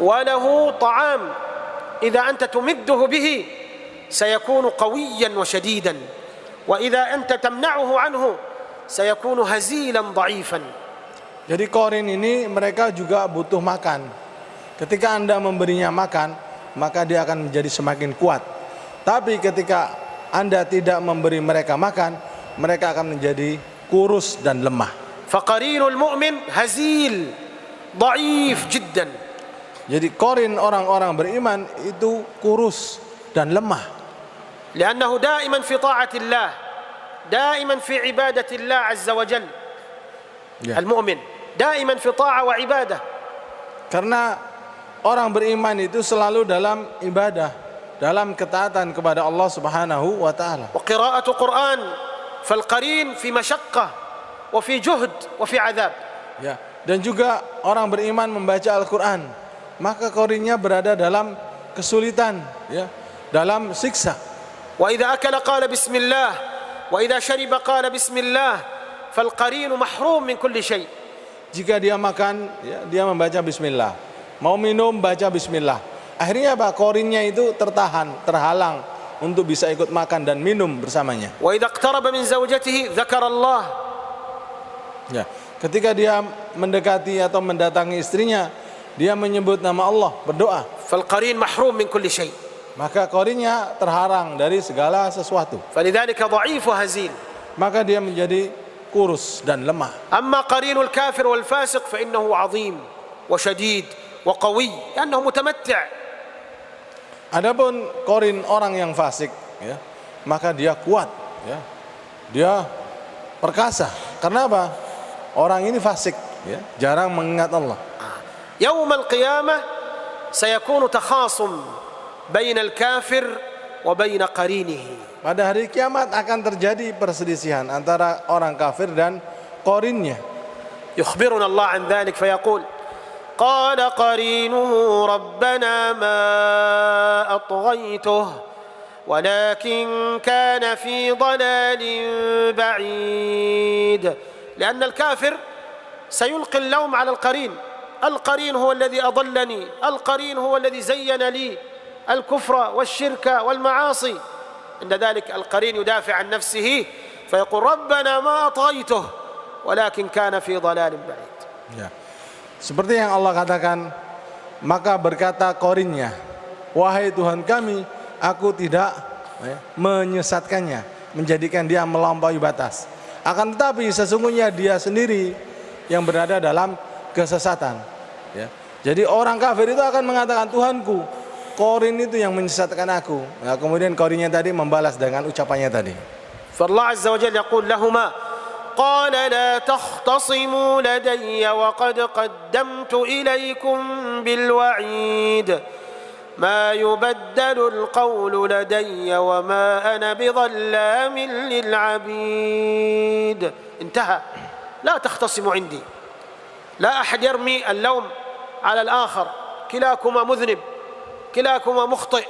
وله طعام إذا أنت تمده به سيكون قويا وشديدا وإذا أنت تمنعه عنه سيكون هزيلا ضعيفا. Jadi qarin ini mereka juga butuh makan. Ketika Anda memberinya makan, maka dia akan menjadi semakin kuat. Tapi ketika Anda tidak memberi mereka makan, mereka akan menjadi kurus dan lemah. فقرين المؤمن هزيل ضعيف جدا. Jadi qarin orang-orang beriman itu kurus dan lemah. لأنه دائما في طاعة الله، دائما في عبادة الله عز وجل. المؤمن دائما في طاعة وعبادة. Karena orang beriman itu selalu dalam ibadah, dalam ketaatan kepada Allah Subhanahu wa taala. وقراءة قرآن فالقرين في مشقة وفي جهد وفي عذاب. Ya, dan juga orang beriman membaca Al-Qur'an, maka qarinnya berada dalam kesulitan, ya, dalam siksa. وإذا أكل قال بسم الله وإذا شرب قال بسم الله فالقرين محروم من كل شيء. Jika dia makan, ya, dia membaca bismillah. Mau minum baca bismillah. Akhirnya apa? Qarinnya itu terhalang untuk bisa ikut makan dan minum bersamanya. وإذا اقترب من زوجته ذكر الله. Ya, ketika dia mendekati atau mendatangi istrinya, dia menyebut nama Allah, berdoa. فالقرين محروم من كل شيء. Maka qarinnya terhalang dari segala sesuatu. فلذلك ضعيف وهزيل. Maka dia menjadi kurus dan lemah. أما قرين الكافر والفاسق فإنه عظيم وشديد وقوي لأنه متمتع. Adapun qarin orang yang fasik, ya, maka dia kuat, ya. Dia perkasa. Karena apa? Orang ini fasik, ya, jarang mengingat Allah. يوم القيامة سيكون تخاصم بين الكافر وبين قرينه. Pada hari kiamat akan terjadi perselisihan antara orang kafir dan qarinnya. يخبرنا الله عن ذلك فيقول قال قرينه ربنا ما أطغيته ولكن كان في ضلال بعيد. لأن الكافر سيلقي اللوم على القرين. القرين هو الذي أضلني، القرين هو الذي زين لي الكفر والشرك والمعاصي. عند ذلك القرين يدافع عن نفسه فيقول ربنا ما أطغيته ولكن كان في ضلال بعيد. Ya. Seperti yang Allah katakan, Maka berkata korinnya, wahai Tuhan kami, aku tidak menyesatkannya, menjadikan dia melampaui batas. Akan tetapi sesungguhnya dia sendiri yang berada dalam kesesatan. Ya. Jadi orang kafir itu akan mengatakan, Tuhanku, Korin itu yang menyesatkan aku. Nah, kemudian Korinnya tadi membalas dengan ucapannya tadi. فالله عز وجل يقول لهما قال لا تختصموا لدي وقد قدمت إليكم بالوعيد ما يبدل القول لدي وما أنا بظلام للعبيد. انتهى. لا تختصموا عندي. لا أحد يرمي اللوم على الآخر. كلاكما مذنب. كلاكما مخطئ.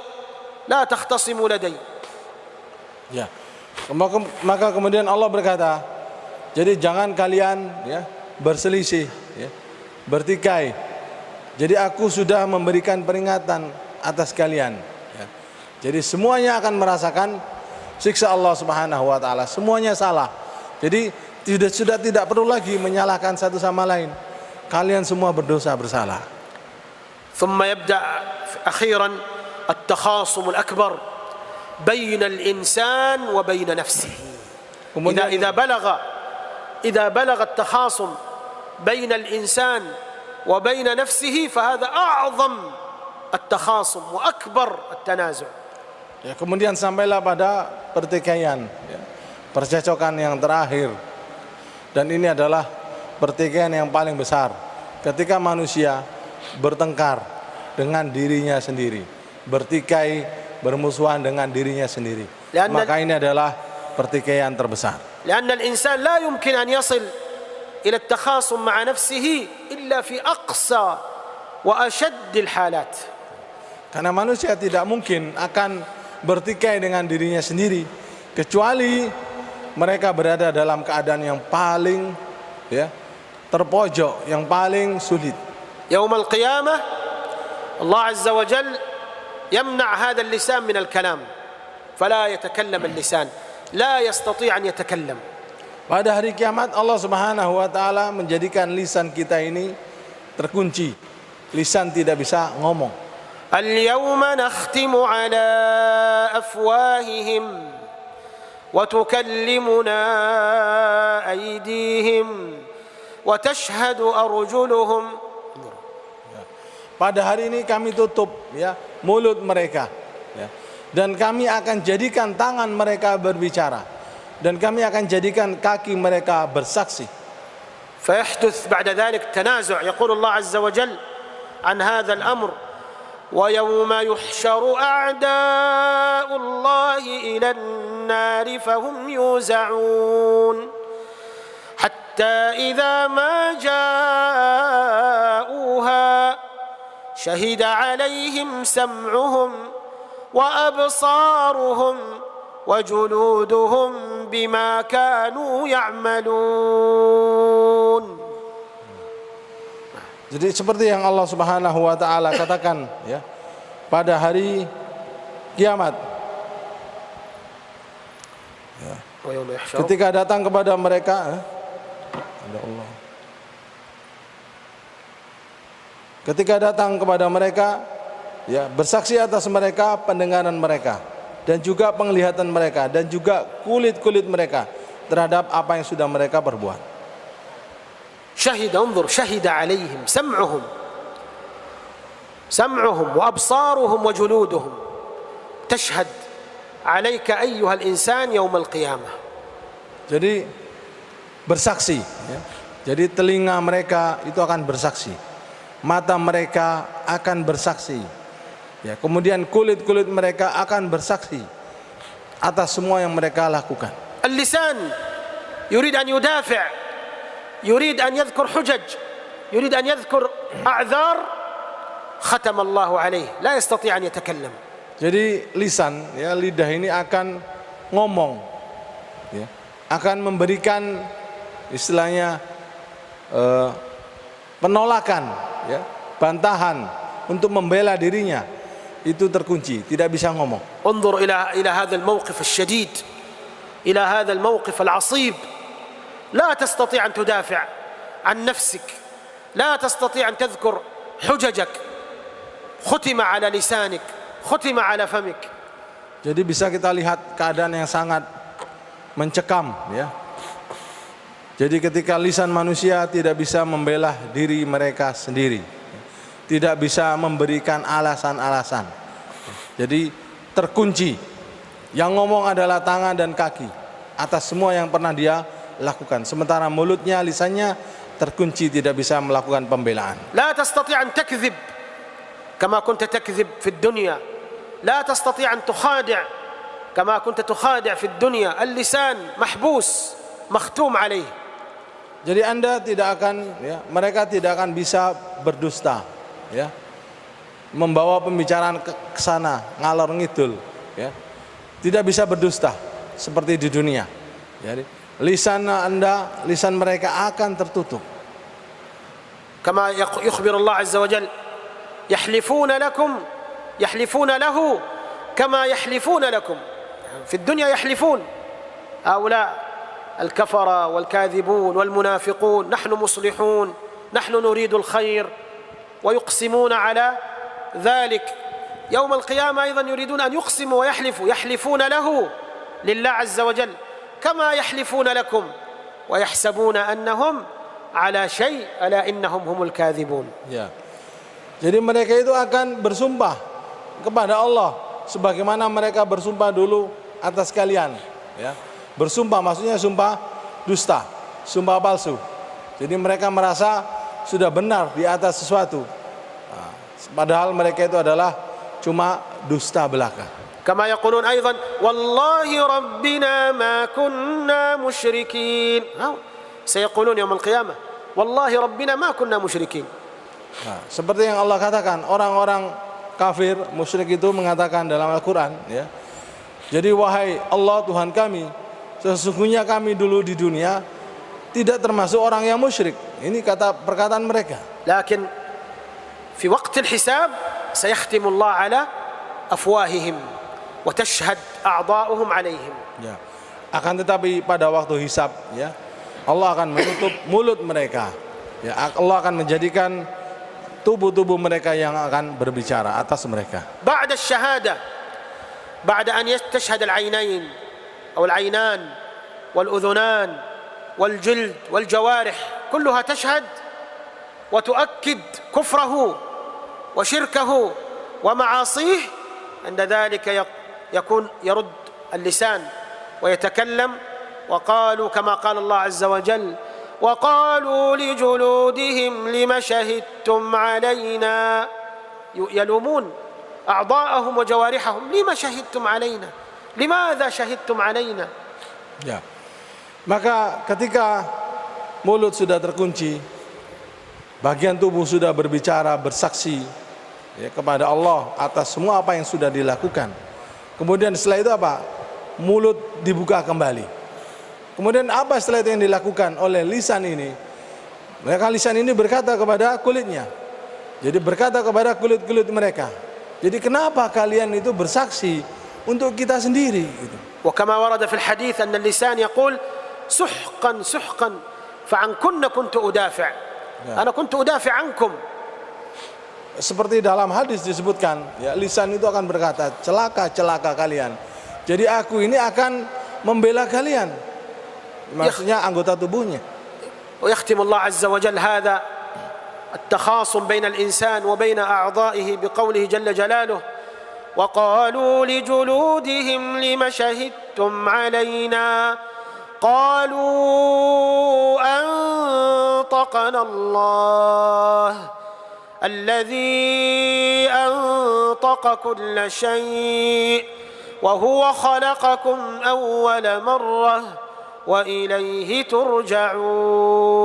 لا تختصموا لدي. Ya. Maka kemudian Allah berkata, jadi jangan kalian berselisih, bertikai. Jadi aku sudah memberikan peringatan atas kalian. Ya. Jadi semuanya akan merasakan siksa Allah Subhanahu wa taala. Semuanya salah. Jadi sudah tidak perlu lagi menyalahkan satu sama lain. Kalian semua berdosa bersalah. ثم يبدأ أخيرا التخاصم الأكبر بين الإنسان وبين نفسه. إذا بلغ التخاصم بين الإنسان وبين نفسه فهذا أعظم التخاصم وأكبر التنازع. Ya, kemudian sampailah pada pertikaian, percecokan yang terakhir. Dan ini adalah pertikaian yang paling besar. Ketika manusia bertengkar dengan dirinya sendiri, bertikai, bermusuhan dengan dirinya sendiri, maka ini adalah pertikaian terbesar. لأن الإنسان لا يمكن أن يصل إلى التخاصم مع نفسه إلا في أقصى وأشد الحالات. Karena manusia tidak mungkin akan bertikai dengan dirinya sendiri kecuali mereka berada dalam keadaan yang paling terpojok, yang paling sulit. يوم القيامة الله عز وجل يمنع هذا اللسان من الكلام فلا يتكلم اللسان لا يستطيع أن يتكلم. Pada hari kiamat Allah Subhanahu wa taala menjadikan lisan kita ini terkunci. Lisan tidak bisa ngomong. اليوم نختم على أفواههم وتكلمنا أيديهم وتشهد أرجلهم. Pada hari ini kami tutup mulut mereka, dan kami akan jadikan tangan mereka berbicara, dan kami akan jadikan kaki mereka bersaksi. فيحدث بعد ذلك تنازع. يقول الله عز وجل عن هذا الأمر ويوم يحشر أعداء الله إلى النار فهم يوزعون حتى إذا ما جاءوها شهد عليهم سمعهم وأبصارهم وجلودهم بما كانوا يعملون. Jadi seperti yang Allah Subhanahu wa taala katakan pada hari kiamat, ketika datang kepada mereka bersaksi atas mereka pendengaran mereka dan juga penglihatan mereka dan juga kulit-kulit mereka terhadap apa yang sudah mereka perbuat. شهد عليهم سمعهم وأبصارهم وجلودهم تشهد عليك أيها الإنسان يوم القيامة. Jadi bersaksi, jadi telinga mereka itu akan bersaksi, mata mereka akan bersaksi, kemudian kulit-kulit mereka akan bersaksi atas semua yang mereka lakukan. اللسان يريد أن يدافع، يريد أن يذكر حجج، يريد أن يذكر أعذار، ختم الله عليه لا يستطيع أن يتكلم. Jadi lisan, lidah ini akan ngomong, akan memberikan istilahnya penolakan, bantahan untuk membela dirinya, itu terkunci, tidak bisa ngomong. انظر إلى هذا الموقف الشديد، إلى هذا الموقف العصيب. لا تستطيع أن تدافع عن نفسك، لا تستطيع أن تذكر حججك، ختم على لسانك ختم على فمك. Jadi bisa kita lihat keadaan yang sangat mencekam, ya. Jadi ketika lisan manusia tidak bisa membela diri mereka sendiri, tidak bisa memberikan alasan-alasan. Jadi terkunci. Yang ngomong adalah tangan dan kaki atas semua yang pernah dia lakukan. Sementara mulutnya, lisannya terkunci, tidak bisa melakukan pembelaan. لا تستطيع أن تكذب كما كنت تكذب في الدنيا. لا تستطيع أن تخادع كما كنت تخادع في الدنيا. اللسان محبوس مختوم عليه. Jadi Anda tidak akan, ya, mereka tidak akan bisa berdusta, ya, membawa pembicaraan ke sana ngalor ngidul, ya, tidak bisa berdusta seperti di dunia. Jadi lisan Anda, lisan mereka akan tertutup. كما يخبر الله عز وجل يحلفون له كما يحلفون لكم. في الدنيا يحلفون هؤلاء الكفرة والكاذبون والمنافقون نحن مصلحون نحن نريد الخير ويقسمون على ذلك. يوم القيامة أيضا يريدون أن يقسموا ويحلفوا يحلفون له لله عز وجل كما يحلفون لكم ويحسبون أنهم على شيء ألا إنهم هم الكاذبون. Ya. Jadi mereka itu akan bersumpah kepada Allah sebagaimana mereka bersumpah dulu atas kalian, ya. Bersumpah maksudnya sumpah dusta, sumpah palsu. Jadi mereka merasa sudah benar di atas sesuatu. Nah, padahal mereka itu adalah cuma dusta belaka. كما يقولون أيضا والله ربنا ما كنا مشركين. سيقولون يوم القيامة والله ربنا ما كنا مشركين. Nah, seperti yang Allah katakan, orang-orang kafir musyrik itu mengatakan dalam Al-Quran, ya. Jadi wahai Allah Tuhan kami, sesungguhnya kami dulu di dunia tidak termasuk orang yang musyrik. Ini perkataan mereka. لكن في وقت الحساب سيختم الله على أفواههم وتشهد أعضاؤهم عليهم. Ya. Akan tetapi pada waktu hisab, ya, Allah akan menutup mulut mereka. Ya, Allah akan menjadikan tubuh-tubuh mereka yang akan berbicara atas mereka. بعد الشهادة بعد أن تشهد العينين أو العينان والأذنان والجلد والجوارح كلها تشهد وتؤكد كفره وشركه ومعاصيه. عند ذلك يرد اللسان ويتكلم. وقالوا كما قال الله عز وجل وقالوا لجلودهم لم شهدتم علينا. يلومون أعضاءهم وجوارحهم لم شهدتم علينا لماذا شهدتم علينا. Ya. Maka ketika mulut sudah terkunci, bagian tubuh sudah berbicara, bersaksi, ya, kepada Allah atas semua apa yang sudah dilakukan. Kemudian setelah itu apa? Mulut dibuka kembali. Kemudian apa setelah itu yang dilakukan oleh lisan ini? Maka lisan ini berkata kepada kulitnya. Jadi berkata kepada kulit-kulit mereka. Jadi kenapa kalian itu bersaksi untuk kita sendiri? Gitu. وكما ورد في الحديث أن اللسان يقول سحقا سحقا فعنكن كنت أدافع. أنا كنت أدافع عنكم. Seperti dalam hadis disebutkan, ya, lisan itu akan berkata celaka kalian. Jadi aku ini akan membela kalian. Maksudnya anggota tubuhnya. ويختم الله عز وجل هذا التخاصم بين الإنسان وبين أعضائه بقوله جل جلاله وقالوا لجلودهم لم شهدتم علينا قالوا أنطقنا الله الذي أنطق كل شيء وهو خلقكم أول مرة وإليه ترجعون.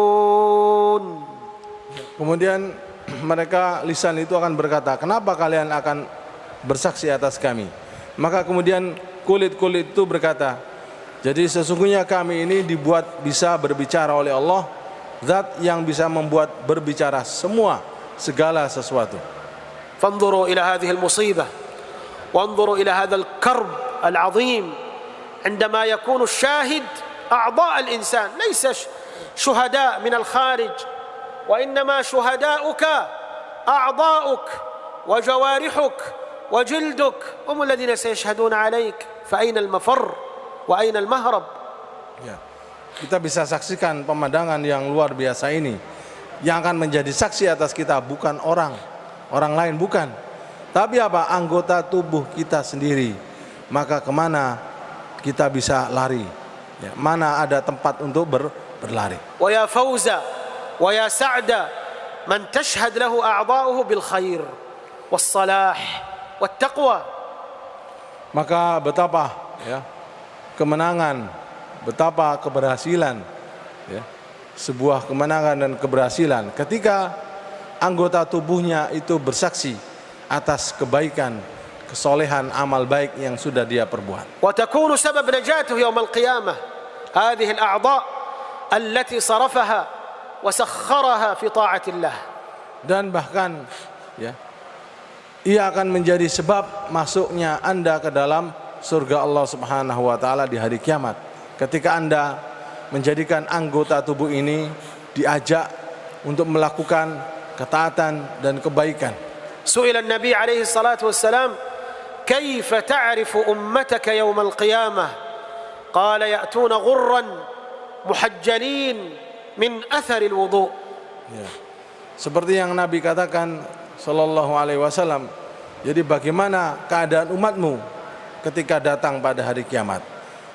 Kemudian mereka lisan itu akan berkata, kenapa kalian akan bersaksi atas kami? Maka kemudian kulit-kulit itu berkata, jadi sesungguhnya kami ini dibuat bisa berbicara oleh Allah, zat yang bisa membuat berbicara segala sesuatu. فانظروا إلى هذه المصيبة وانظروا إلى هذا الكرب العظيم عندما يكون الشاهد أعضاء الإنسان ليس شهداء من الخارج وإنما شهداؤك أعضاؤك وجوارحك وجلدك هم الذين سيشهدون عليك فأين المفر وأين المهرب. Ya. Kita bisa saksikan pemandangan yang luar biasa ini. Yang akan menjadi saksi atas kita bukan orang lain bukan. Tapi apa? Anggota tubuh kita sendiri. Maka kemana kita bisa lari? Ya, mana ada tempat untuk berlari? ويا فوز ويا سعد من تشهد له أعضاؤه بالخير والصلاح والتقوى. Maka betapa ya kemenangan, betapa keberhasilan ya, sebuah kemenangan dan keberhasilan ketika anggota tubuhnya itu bersaksi atas kebaikan, kesolehan, amal baik yang sudah dia perbuat. وتكون سبب نجاته يوم القيامة هذه الأعضاء التي صرفها وسخرها في طاعة الله. Dan bahkan ya, ia akan menjadi sebab masuknya Anda ke dalam surga Allah Subhanahu wa taala di hari kiamat. Ketika Anda menjadikan anggota tubuh ini diajak untuk melakukan ketaatan dan kebaikan. سئل النبي عليه الصلاة والسلام كيف تعرف أمتك يوم القيامة قال يأتون غرا محجلين من أثر الوضوء. Ya. Seperti yang Nabi katakan sallallahu alaihi wasallam, jadi bagaimana keadaan umatmu ketika datang pada hari kiamat?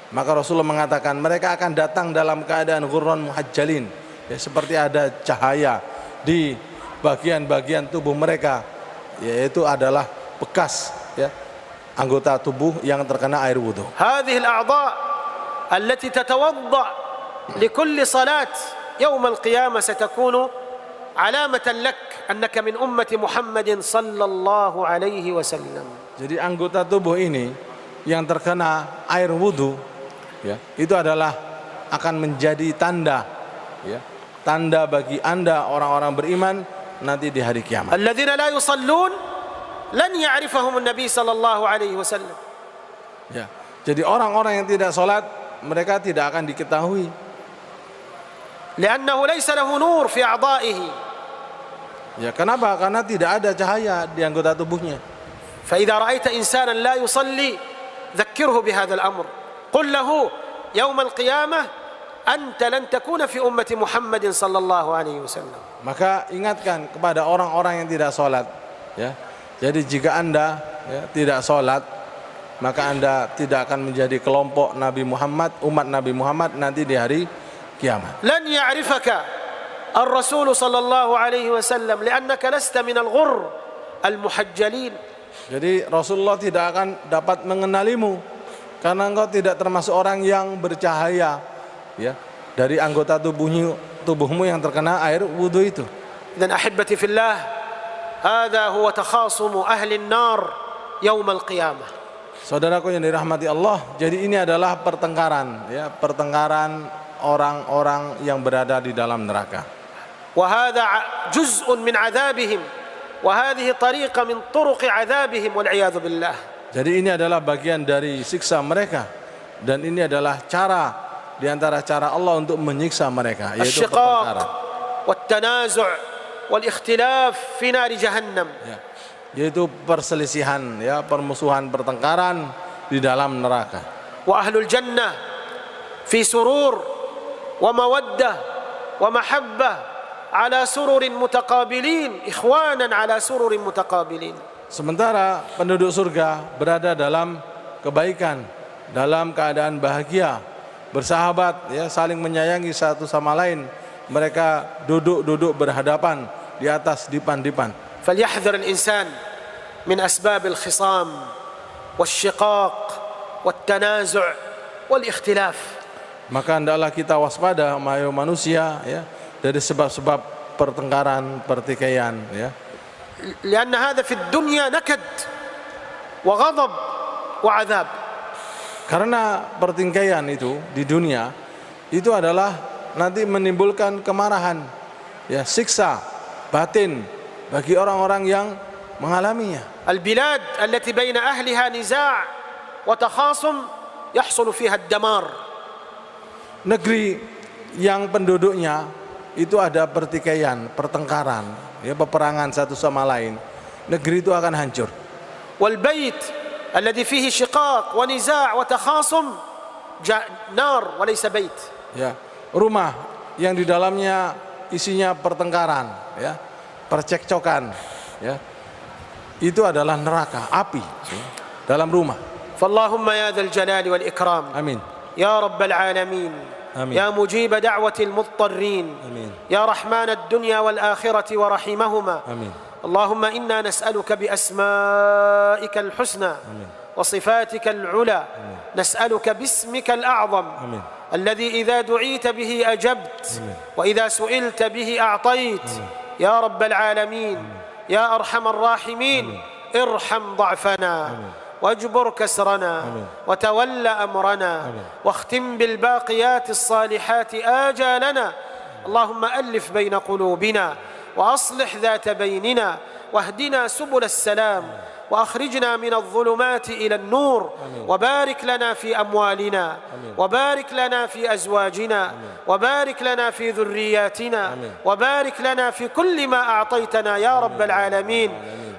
Maka Rasulullah mengatakan mereka akan datang dalam keadaan ghurran muhajjalin, ya, seperti ada cahaya di bagian-bagian tubuh mereka, yaitu adalah bekas ya anggota tubuh yang terkena air wudu. هذه الأعضاء التي تتوضأ لكل صلاة يوم القيامة ستكون علامة لك أنك من أمة محمد صلى الله عليه وسلم. Jadi anggota tubuh ini yang terkena air wudu ya, itu adalah akan menjadi tanda ya, tanda bagi Anda orang-orang beriman nanti di hari kiamat. الذين لا يصلون لن يعرفهم النبي صلى الله عليه وسلم. Ya. Jadi orang-orang yang tidak salat mereka tidak akan diketahui. لأنه ليس له نور في أعضائه. Ya, kenapa? Karena tidak ada cahaya di anggota tubuhnya. فإذا رأيت إنسانا لا يصلي ذكره بهذا الأمر. قل له يوم القيامة أنت لن تكون في أمة محمد صلى الله عليه وسلم. Maka ingatkan kepada orang-orang yang tidak salat ya. Jadi jika Anda ya, tidak salat, maka Anda tidak akan menjadi kelompok Nabi Muhammad, umat Nabi Muhammad nanti di hari kiamat. لن يعرفك الرسول صلى الله عليه وسلم لأنك لست من الغر المحجلين. Jadi Rasulullah tidak akan dapat mengenalimu karena engkau tidak termasuk orang yang bercahaya ya dari anggota tubuhmu yang terkena air wudu itu. إذن أحبتي في الله هذا هو تخاصم أهل النار يوم القيامة. Saudaraku yang dirahmati Allah, jadi ini adalah pertengkaran ya, pertengkaran orang-orang yang berada di dalam neraka. وهذا جزء من عذابهم وهذه طريقة من طرق عذابهم والعياذ بالله. Jadi ini adalah bagian dari siksa mereka dan ini adalah cara di antara cara Allah untuk menyiksa mereka, yaitu pertengkaran. والتنازع والاختلاف في نار جهنم. Ya, yaitu perselisihan ya, permusuhan, pertengkaran di dalam neraka. وأهل الجنة في سرور ومودة ومحبة على سرر متقابلين إخوانا على سرر متقابلين. Sementara penduduk surga berada dalam kebaikan, dalam keadaan bahagia, bersahabat ya, saling menyayangi satu sama lain. Mereka duduk berhadapan di atas dipan-dipan. فليحذر الإنسان من أسباب الخصام والشقاق والتنازع والاختلاف. Maka hendaklah kita waspada manusia ya dari sebab-sebab pertengkaran, pertikaian ya. لأن هذا في الدنيا نكد وغضب وعذاب. Karena pertikaian itu di dunia itu adalah nanti menimbulkan kemarahan ya, siksa batin bagi orang-orang yang mengalaminya. البلاد التي بين أهلها نزاع وتخاصم يحصل فيها الدمار. Negeri yang penduduknya itu ada pertikaian, pertengkaran, ya, peperangan satu sama lain. negeri itu akan hancur. والبيت الذي فيه شقاق ونزاع وتخاصم نار وليس بيت. Ya, rumah yang di dalamnya isinya pertengkaran, ya, percekcokan, ya, itu adalah neraka, api, ya, dalam rumah. فاللهم يا ذا الجلال والإكرام. Amin. يا رب العالمين. آمين. يا مجيب دعوة المضطرين. آمين. يا رحمن الدنيا والآخرة ورحمهما. Amin. اللهم إنا نسألك بأسمائك الحسنى وصفاتك العلى. نسألك باسمك الأعظم الذي إذا دعيت به أجبت وإذا سئلت به أعطيت. يا رب العالمين يا أرحم الراحمين ارحم ضعفنا واجبر كسرنا وتول أمرنا واختم بالباقيات الصالحات آجالنا. اللهم ألف بين قلوبنا وأصلح ذات بيننا واهدنا سبل السلام وأخرجنا من الظلمات إلى النور. وبارك لنا في أموالنا وبارك لنا في أزواجنا وبارك لنا في ذرياتنا وبارك لنا في كل ما أعطيتنا يا رب العالمين.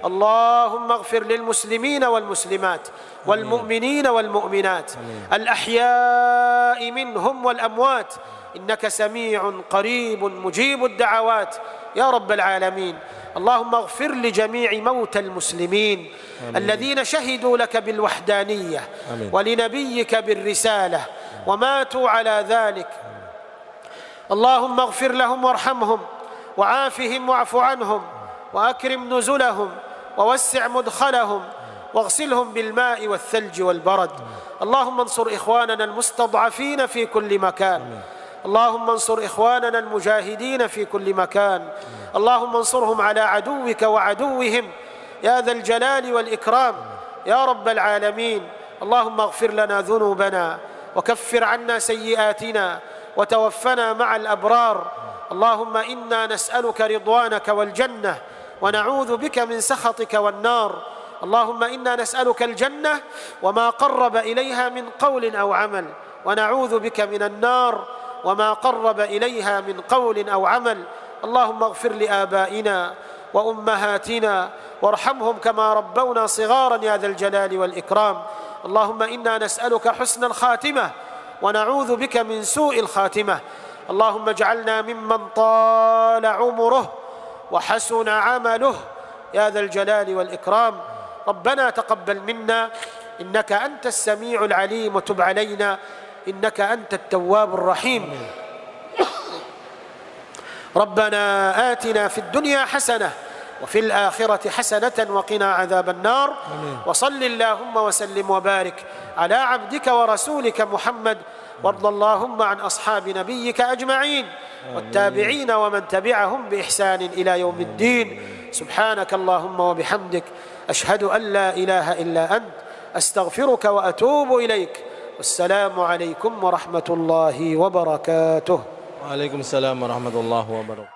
اللهم اغفر للمسلمين والمسلمات والمؤمنين والمؤمنات الأحياء منهم والأموات إنك سميع قريب مجيب الدعوات يا رب العالمين. اللهم اغفر لجميع موتى المسلمين الذين شهدوا لك بالوحدانية ولنبيك بالرسالة وماتوا على ذلك. اللهم اغفر لهم وارحمهم وعافهم واعف عنهم وأكرم نزلهم ووسع مدخلهم واغسلهم بالماء والثلج والبرد. اللهم انصر إخواننا المستضعفين في كل مكان. اللهم انصر إخواننا المجاهدين في كل مكان. اللهم انصرهم على عدوك وعدوهم يا ذا الجلال والإكرام يا رب العالمين. اللهم اغفر لنا ذنوبنا وكفر عنا سيئاتنا وتوفنا مع الأبرار. اللهم إنا نسألك رضوانك والجنة ونعوذ بك من سخطك والنار. اللهم إنا نسألك الجنة وما قرب إليها من قول أو عمل ونعوذ بك من النار وما قرب إليها من قول أو عمل. اللهم اغفر لآبائنا وأمهاتنا وارحمهم كما ربونا صغارا يا ذا الجلال والإكرام. اللهم إنا نسألك حسن الخاتمة ونعوذ بك من سوء الخاتمة. اللهم اجعلنا ممن طال عمره وحسن عمله يا ذا الجلال والإكرام. ربنا تقبل منا إنك أنت السميع العليم وتب علينا إنك أنت التواب الرحيم. ربنا آتنا في الدنيا حسنة وفي الآخرة حسنة وقنا عذاب النار. وصل اللهم وسلم وبارك على عبدك ورسولك محمد. وارض اللهم عن أصحاب نبيك أجمعين والتابعين ومن تبعهم بإحسان إلى يوم الدين. سبحانك اللهم وبحمدك أشهد أن لا إله إلا أنت أستغفرك وأتوب إليك. والسلام عليكم ورحمة الله وبركاته. Waalaikumsalam warahmatullahi wabarakatuh.